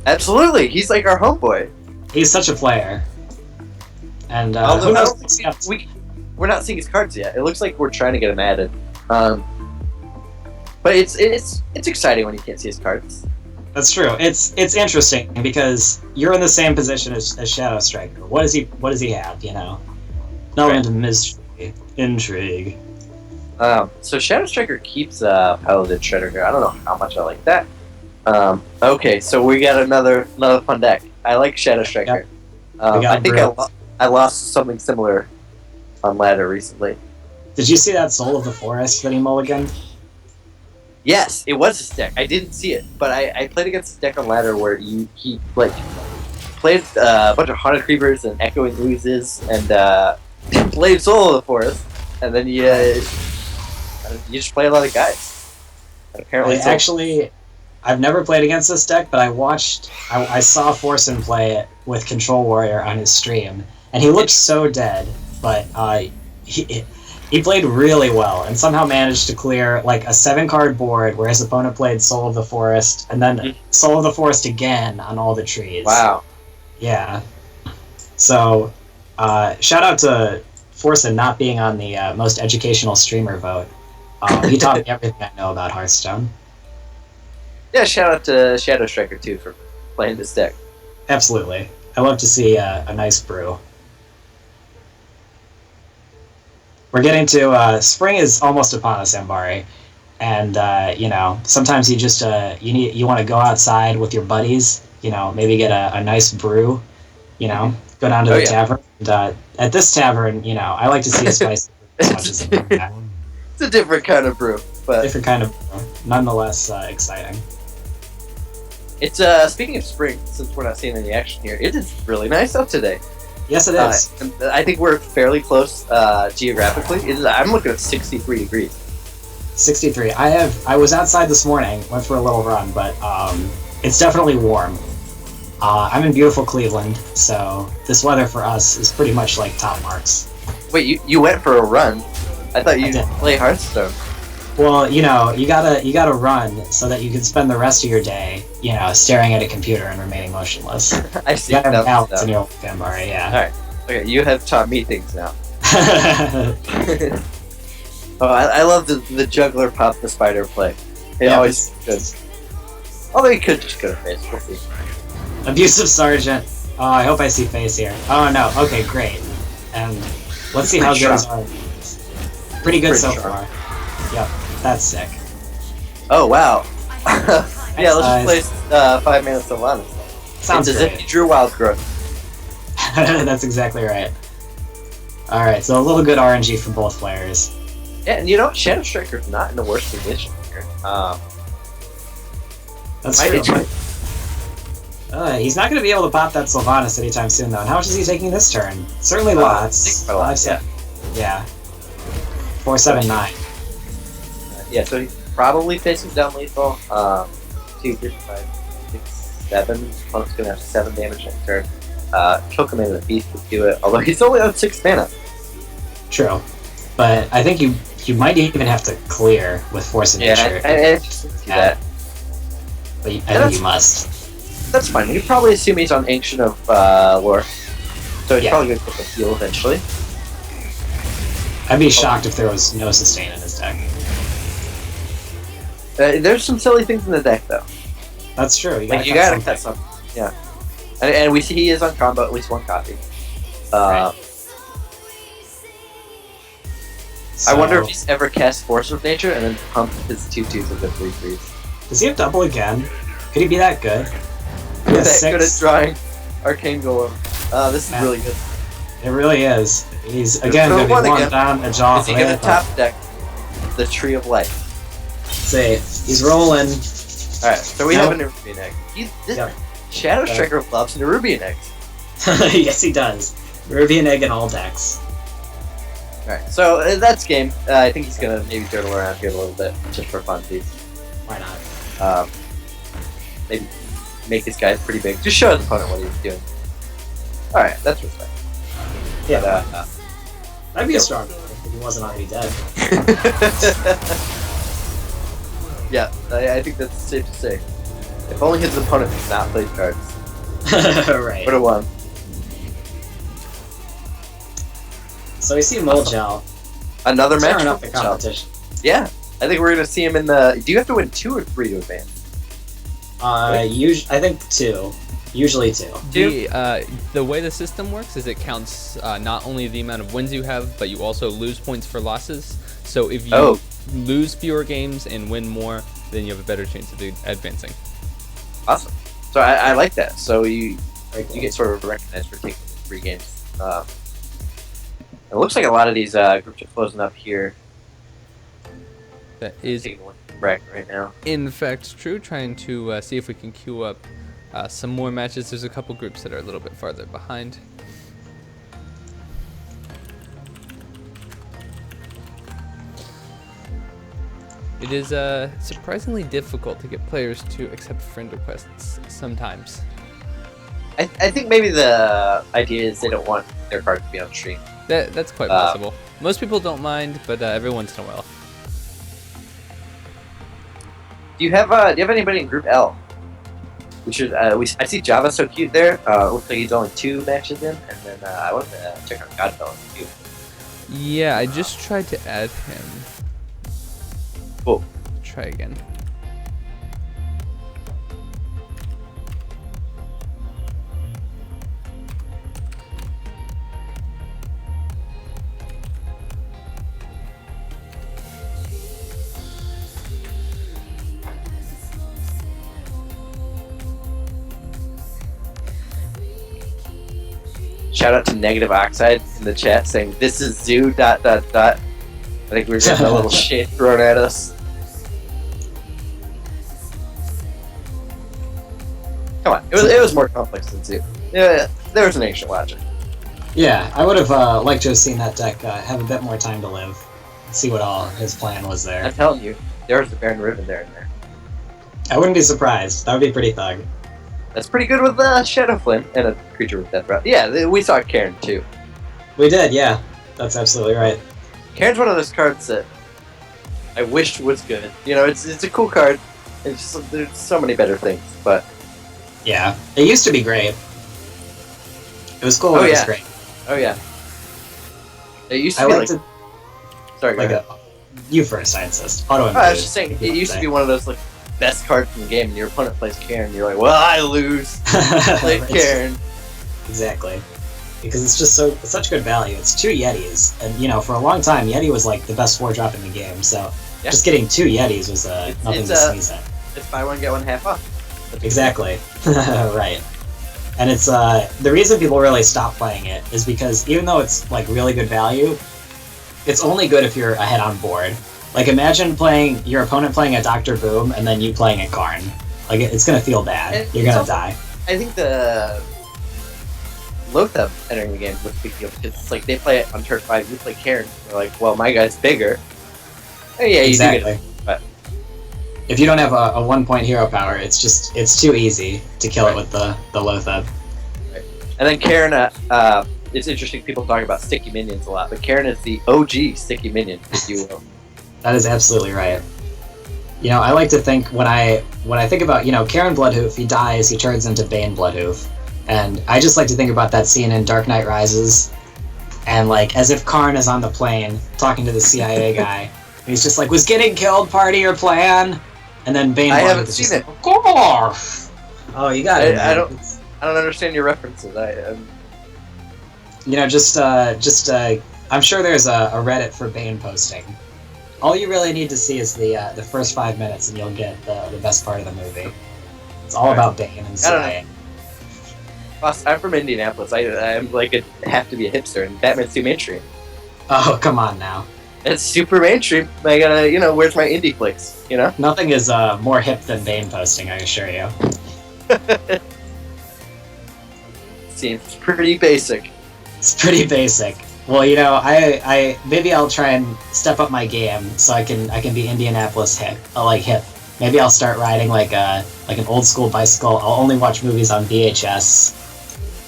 Absolutely. He's like our homeboy. He's such a player. And Although who I knows? don't think we're not seeing his cards yet. It looks like we're trying to get him added. But it's exciting when you can't see his cards. That's true. It's interesting because you're in the same position as Shadow Striker. What does he have? You know, element of mystery, intrigue. So Shadow Striker keeps Paladin Shredder here. I don't know how much I like that. Okay, so we got another fun deck. I like Shadow Striker. Yep. I think I lost something similar on ladder recently. Did you see that Soul of the Forest that he mulliganed? Yes, it was his deck. I didn't see it, but I played against his deck on ladder where he like played a bunch of Haunted Creepers and Echoing Oozes and played Soul of the Forest, and then you just play a lot of guys. And apparently, I've never played against this deck, but I saw Forsen play it with Control Warrior on his stream, and he looked so dead, but he played really well and somehow managed to clear like a 7-card board where his opponent played Soul of the Forest and then Soul of the Forest again on all the trees. Wow. Yeah. So, shout out to Forsen not being on the most educational streamer vote. He taught me everything I know about Hearthstone. Yeah, shout out to Shadow Striker too for playing this deck. Absolutely. I love to see a nice brew. We're getting to spring is almost upon us, Ambari, and you know, sometimes you just you want to go outside with your buddies. You know, maybe get a nice brew. You know, go down to the tavern. And, at this tavern, you know, I like to see a spicy as much as that. It's a different kind of brew, but different kind of brew, nonetheless exciting. It's speaking of spring, since we're not seeing any action here, it is really nice out today. Yes, it is. And I think we're fairly close geographically. I'm looking at 63 degrees. 63. I was outside this morning, went for a little run, but it's definitely warm. I'm in beautiful Cleveland, so this weather for us is pretty much like top marks. Wait, you went for a run? I thought you play Hearthstone. Well, you know, you gotta run so that you can spend the rest of your day, you know, staring at a computer and remaining motionless. I see. You gotta have balance in your Ambari, yeah. Alright. Okay, you have taught me things now. I love the juggler pop the spider play. It always good. Although he could just go to face. We'll see. Abusive Sergeant. Oh, I hope I see face here. Oh no. Okay, great. And let's see how good his arm is. Pretty good so far. Yep, that's sick. Oh wow. Yeah, let's just play 5 minutes of Lana. Sounds it's great. as if you drew Wild Growth. That's exactly right. Alright, so a little good RNG from both players. Yeah, and you know, Shadow Striker's not in the worst position here. That's true. He's not going to be able to pop that Sylvanas anytime soon, though. And how much is he taking this turn? Certainly lots. Yeah. 479. Yeah, so he's probably facing down lethal. 2, 3, 5, 6, 7. Opponent's gonna have 7 damage next turn. Choke him in the beast to do it, although he's only on 6 mana. True. But I think you might even have to clear with Force of Nature. I see that. But I think you must. That's fine. You probably assume he's on Ancient of Lore. So he's probably gonna get the heal eventually. I'd be shocked if there was no sustain in his deck. There's some silly things in the deck, though. That's true. You gotta cut some. Yeah. And we see he is on combo, at least 1 copy. Right. I wonder if he's ever cast Force of Nature and then pumped his 2/2s into 3/3s. Does he have double again? Could he be that good? That good at drawing Arcane Golem. This is really good. It really is. He's again going to be one down a jaw. Is he going to top deck the Tree of Life? See, he's rolling. Alright, so we have a Nerubian Egg. Shadow Striker loves Nerubian Eggs. Yes, he does. Nerubian Egg in all decks. Alright, so that's game. I think he's going to maybe turtle around here a little bit, just for funsies. Why not? Maybe make his guy pretty big. Just show his opponent what he's doing. Alright, that's respect. Yeah. But, that'd be a strong one if he wasn't already dead. Yeah, I think that's safe to say. If only his opponent did not play cards. Right. Would have won. So we see Moljel Another match. tearing up for the Moljel. competition. Yeah, I think we're gonna see him in the. Do you have to win 2 or 3 to advance? I think 2. Usually 2. The way the system works is it counts not only the amount of wins you have, but you also lose points for losses. So if you lose fewer games and win more, then you have a better chance of advancing. Awesome. So I like that. So you get sort of recognized for taking 3 games. It looks like a lot of these groups are closing up here. That is Taking one bracket right now. in fact true. Trying to see if we can queue up some more matches. There's a couple groups that are a little bit farther behind. It is surprisingly difficult to get players to accept friend requests sometimes. I think maybe the idea is they don't want their card to be on stream. That's quite possible. Most people don't mind, but every once in a while. Do you have anybody in Group L? We should. I see Java so cute there. Looks like he's only 2 matches in, and then I want to check out Godfellow too. Yeah, I just tried to add him. Cool. Try again. Shout out to Negative Oxide in the chat saying this is zoo ... I think we're getting a little shit thrown at us. Come on, it was more complex than zoo. Yeah, there was an ancient logic. Yeah, I would have liked to have seen that deck have a bit more time to live. See what all his plan was there. I'm telling you, there's the Baron Riven there in there. I wouldn't be surprised. That would be pretty thug. That's pretty good with Shadow Flynn and a creature with Death Breath. Yeah, we saw Karen too. We did, yeah. That's absolutely right. Karen's one of those cards that I wished was good. You know, it's a cool card. It's just, there's so many better things, but Yeah, it used to be great. It was cool. It was great. Oh yeah. It used to I be like like. to Sorry, go like ahead. you first, I insist. Auto I was just saying, it used to be one of those like best cards in the game, and your opponent plays Karen, you're like, well, I lose. Play Karen. Exactly. Because it's just such good value. It's 2 Yetis, and for a long time, Yeti was like the best 4-drop in the game. So just getting 2 Yetis was nothing to sneeze at. It's buy one get one half off. Exactly. Right. And it's the reason people really stop playing it is because even though it's like really good value, it's only good if you're ahead on board. Like imagine playing your opponent playing a Dr. Boom and then you playing a Karn. Like it's gonna feel bad. You're gonna die. I think the Lothar entering the game was a big deal because it's like they play it on turn 5, you play Karen. They're like, well, my guy's bigger. Oh yeah, you exactly. do get it. But if you don't have a 1-point hero power, it's too easy to kill it with the Lothar. Right. And then Karen, it's interesting. People talk about sticky minions a lot, but Karen is the OG sticky minion, if you will. That is absolutely right. I like to think when I think about Karen Bloodhoof, he dies, he turns into Bane Bloodhoof, and I just like to think about that scene in Dark Knight Rises, and like as if Karn is on the plane talking to the CIA guy, and he's just like, "Was getting killed part of your plan?" And then Bane I Bloodhoof haven't is seen just it. like, "Oh, oh, you got it." I don't understand your references. I'm sure there's a Reddit for Bane posting. All you really need to see is the first 5 minutes, and you'll get the best part of the movie. It's all about Bane and CIA. Boss, I'm from Indianapolis. I'm like have to be a hipster, and Batman's too mainstream. Oh, come on now. It's super mainstream. I gotta, where's my indie flicks? Nothing is more hip than Bane posting, I assure you. Seems pretty basic. It's pretty basic. Well, I maybe I'll try and step up my game so I can be Indianapolis hip. Hip. Maybe I'll start riding like an old school bicycle. I'll only watch movies on VHS.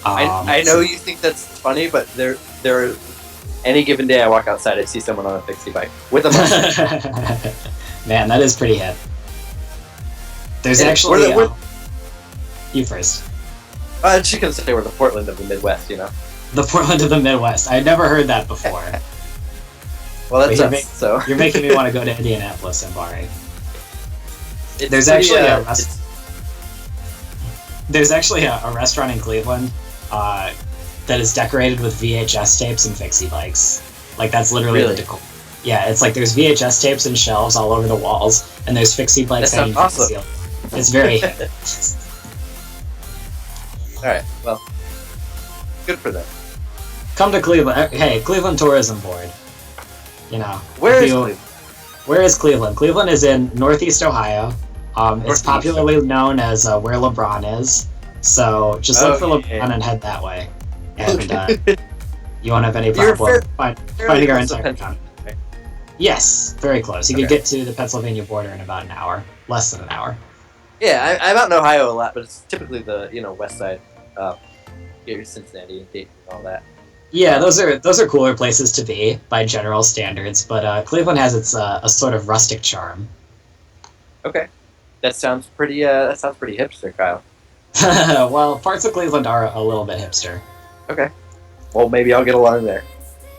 I know you think that's funny, but there any given day I walk outside, I see someone on a fixie bike with a mustache. Man, that is pretty hip. There's actually you first. I was just gonna say we're the Portland of the Midwest, The Portland of the Midwest. I'd never heard that before. Well, that's But us, so. You're making me want to go to Indianapolis and Bari. It's There's pretty, actually it's- There's actually a restaurant in Cleveland that is decorated with VHS tapes and fixie bikes. Like, that's literally Really? the decor. Yeah, it's like there's VHS tapes and shelves all over the walls, and there's fixie bikes That hanging sounds from the awesome. ceiling. It's very Alright, well. Good for them. Come to Cleveland. Hey, Cleveland Tourism Board. You know. Where if is you- Cleveland? Where is Cleveland? Cleveland is in Northeast Ohio. It's Northeast. popularly known as where LeBron is. So just look for Okay. LeBron and head that way. And you won't have any You're problem fairly finding our close to entire Pennsylvania, town. right? Yes, very close. You could Okay. get to the Pennsylvania border in about an hour. Less than an hour. Yeah, I'm out in Ohio a lot, but it's typically the west side. Your Cincinnati and Dayton and all that. Yeah, those are cooler places to be by general standards, but Cleveland has its a sort of rustic charm. Okay, that sounds pretty hipster, Kyle. Well, parts of Cleveland are a little bit hipster. Okay, well maybe I'll get along there.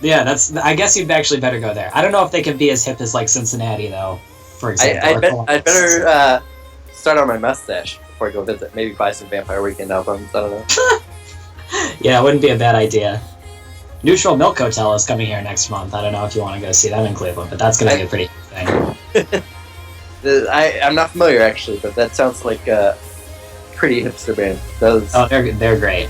Yeah, I guess you'd actually better go there. I don't know if they can be as hip as like Cincinnati though, for example. I'd better start on my mustache before I go visit. Maybe buy some Vampire Weekend albums. I don't know. Yeah, it wouldn't be a bad idea. Neutral Milk Hotel is coming here next month. I don't know if you want to go see them in Cleveland, but that's going to be a pretty thing. I'm not familiar actually, but that sounds like a pretty hipster band. Those. Oh, they're great.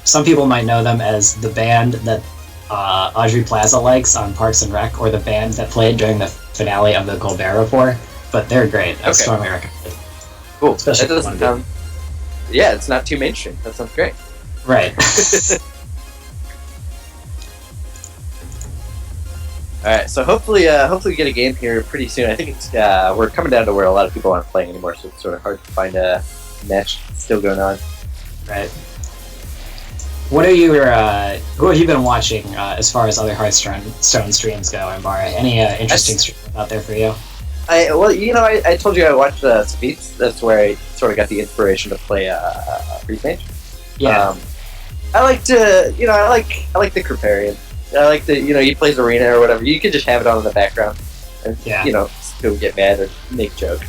Some people might know them as the band that Audrey Plaza likes on Parks and Rec, or the band that played during the finale of the Colbert Report. But they're great. I Okay. strongly recommend it. Cool. Especially That doesn't one sound. Yeah, it's not too mainstream. That sounds great. Right. All right, so hopefully we get a game here pretty soon. I think it's we're coming down to where a lot of people aren't playing anymore, so it's sort of hard to find a match still going on. Right. What are your who have you been watching as far as other Hearthstone streams go, Ambara? Any interesting streams out there for you? I told you I watched Speeds. That's where I sort of got the inspiration to play Freeze Mage. Yeah. I like to, I like the Kriparian. I like the, he plays Arena or whatever. You can just have it on in the background, and Yeah. still get mad or make jokes.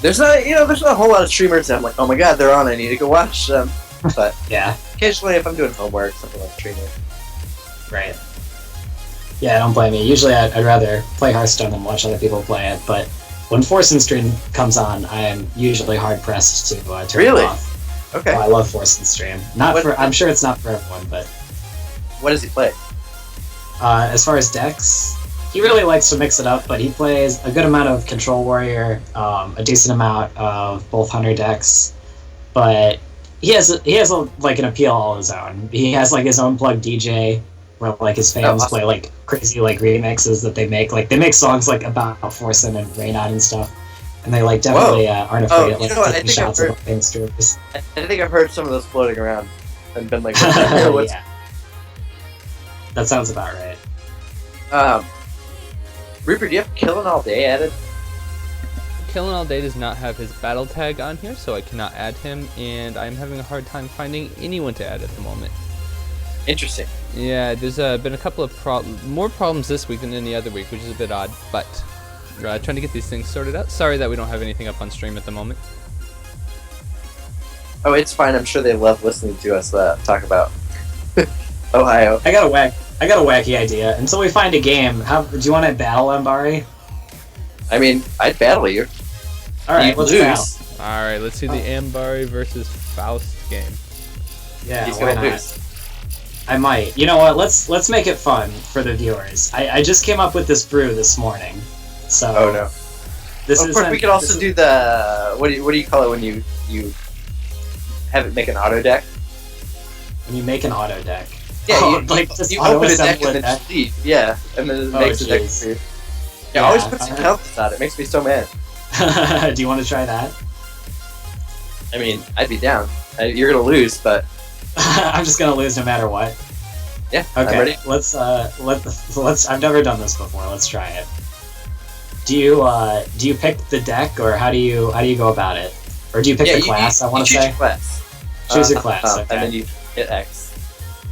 There's not a whole lot of streamers that I'm like, oh my god, they're on. I need to go watch them. But Yeah. occasionally, if I'm doing homework, something like streaming. Right. Yeah, don't blame me. Usually, I'd rather play Hearthstone than watch other people play it. But when Force and Stream comes on, I am usually hard pressed to turn Really? it off. Okay. Oh, I love Force and Stream. I'm sure it's not for everyone, but What does he play? as far as decks, he really likes to mix it up. But he plays a good amount of Control Warrior, a decent amount of both Hunter decks. But he has like an appeal all his own. He has like his own plug DJ, where like his fans awesome. play like crazy like remixes that they make. Like they make songs like about Forsen and Reynad and stuff, and they like definitely aren't afraid of like you know what? I taking think I've shots heard- at things streamers. I think I've heard some of those floating around and been like, what's Yeah, that sounds about right. Rupert, do you have Killing All Day added? Killing All Day does not have his battle tag on here, so I cannot add him, and I'm having a hard time finding anyone to add at the moment. Interesting. Yeah, there's been a couple of more problems this week than any other week, which is a bit odd, but trying to get these things sorted out. Sorry that we don't have anything up on stream at the moment. Oh, it's fine. I'm sure they love listening to us talk about Ohio. I got a wacky idea. Until we find a game, do you want to battle Ambari? I mean, I'd battle you. All right, You'd let's lose. battle. All right, let's see the Ambari versus Faust game. Yeah, He's why gonna not? lose. I might. You know what? Let's make it fun for the viewers. I just came up with this brew this morning, so. Oh no. This Of is course, we could also do the what do you call it when you have it make an auto deck? when you make an auto deck. Yeah, Oh, you, like just you open a deck auto-assemble and then just leave. Yeah, and then it Oh, makes a deck jeez. for you. Yeah, always Yeah, put some counters on it. It makes me so mad. Do you want to try that? I mean, I'd be down. You're gonna lose, but I'm just gonna lose no matter what. yeah, I'm Okay, ready. let's. I've never done this before. Let's try it. Do you pick the deck, or how do you go about it? Or do you pick Yeah, the class, I want to choose say? your class. Choose your class, okay. And then you hit X.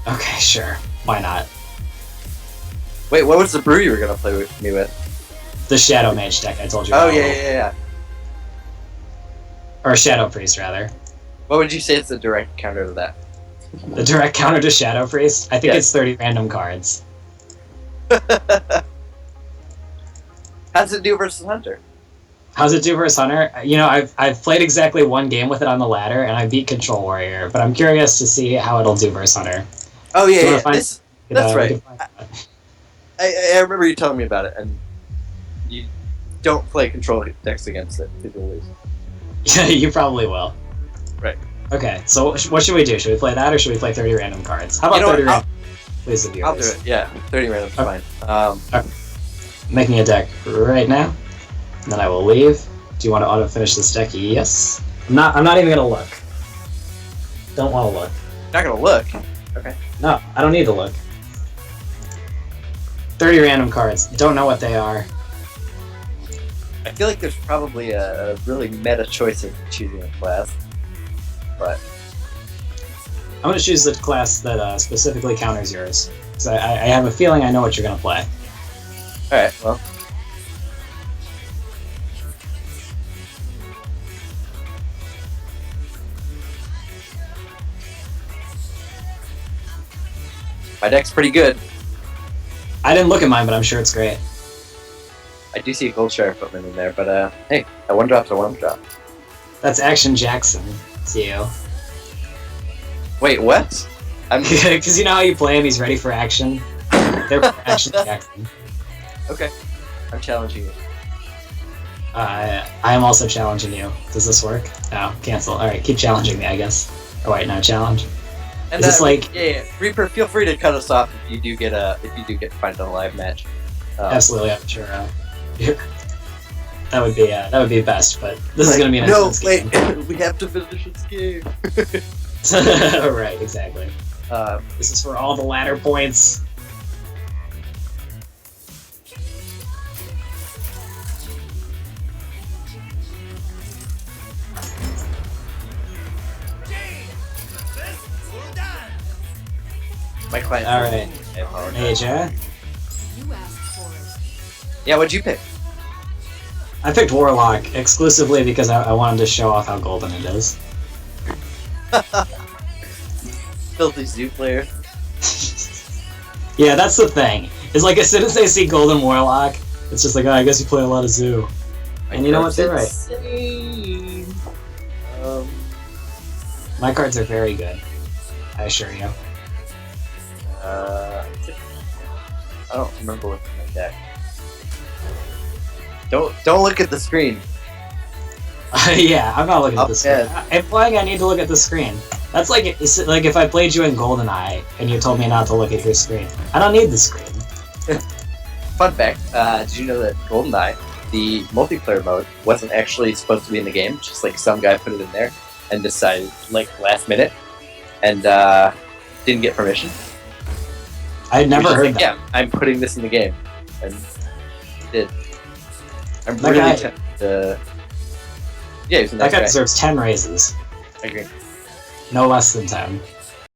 Okay, sure. Why not? Wait, what was the brew you were gonna play with me with? The Shadow Mage deck I told you Oh about. yeah. Or Shadow Priest, rather. What would you say is the direct counter to that? The direct counter to Shadow Priest? I think Yes. it's 30 random cards. How does it do versus Hunter? How's it do versus Hunter? You know, I've played exactly one game with it on the ladder, and I beat Control Warrior, but I'm curious to see how it'll do versus Hunter. Oh Do you yeah. wanna find- That's we right. can find out. I remember you telling me about it, and you don't play control decks against it. People lose. Yeah, you probably will. Right. Okay, so what should we do? Should we play that, or should we play 30 random cards? How about You know what, 30 random? Please, the viewers. I'll do it. Yeah, 30 random is fine. Making a deck right now. Then I will leave. Do you want to auto finish this deck? Yes. I'm not even gonna look. Don't want to look. Not gonna look. Okay. No, I don't need to look. 30 random cards. Don't know what they are. I feel like there's probably a really meta choice of choosing a class, but I'm gonna choose the class that specifically counters yours. So I have a feeling I know what you're gonna play. all right. Well, my deck's pretty good. I didn't look at mine, but I'm sure it's great. I do see a gold share equipment in there, but hey, a one drop's a one drop. That's Action Jackson. It's you. Wait, what? I'm Because you know how you play him, he's ready for action. They're Action Jackson. okay. I'm challenging you. I am also challenging you. Does this work? No, cancel. Alright, keep challenging me, I guess. Oh wait, no, challenge. And Is this like... yeah, Reaper, feel free to cut us off if you do get find a live match. Absolutely, I'm sure. That would be best, but this is gonna be an intense game. we have to finish this game. Right, exactly. This is for all the ladder points. My client. All right, I apologize. Major. Yeah, what'd you pick? I picked Warlock exclusively because I wanted to show off how golden it is. Filthy zoo player. Yeah, that's the thing. It's like as soon as they see Golden Warlock, it's just like, oh, I guess you play a lot of Zoo. And you know what? They're right. Insane. My cards are very good. I assure you. I don't remember what's in my deck. Don't look at the screen. Yeah, I'm not looking at the screen. Yeah. I'm playing, I need to look at the screen. That's like if I played you in GoldenEye and you told me not to look at your screen. I don't need the screen. Fun fact, did you know that GoldenEye, the multiplayer mode, wasn't actually supposed to be in the game? Just like some guy put it in there and decided, like, last minute, and didn't get permission. I had never heard like, that. yeah, I'm putting this in the game. And he did. I'm That really guy- tempted to... Yeah, he was a That nice guy guy. deserves 10 raises. I agree. No less than 10.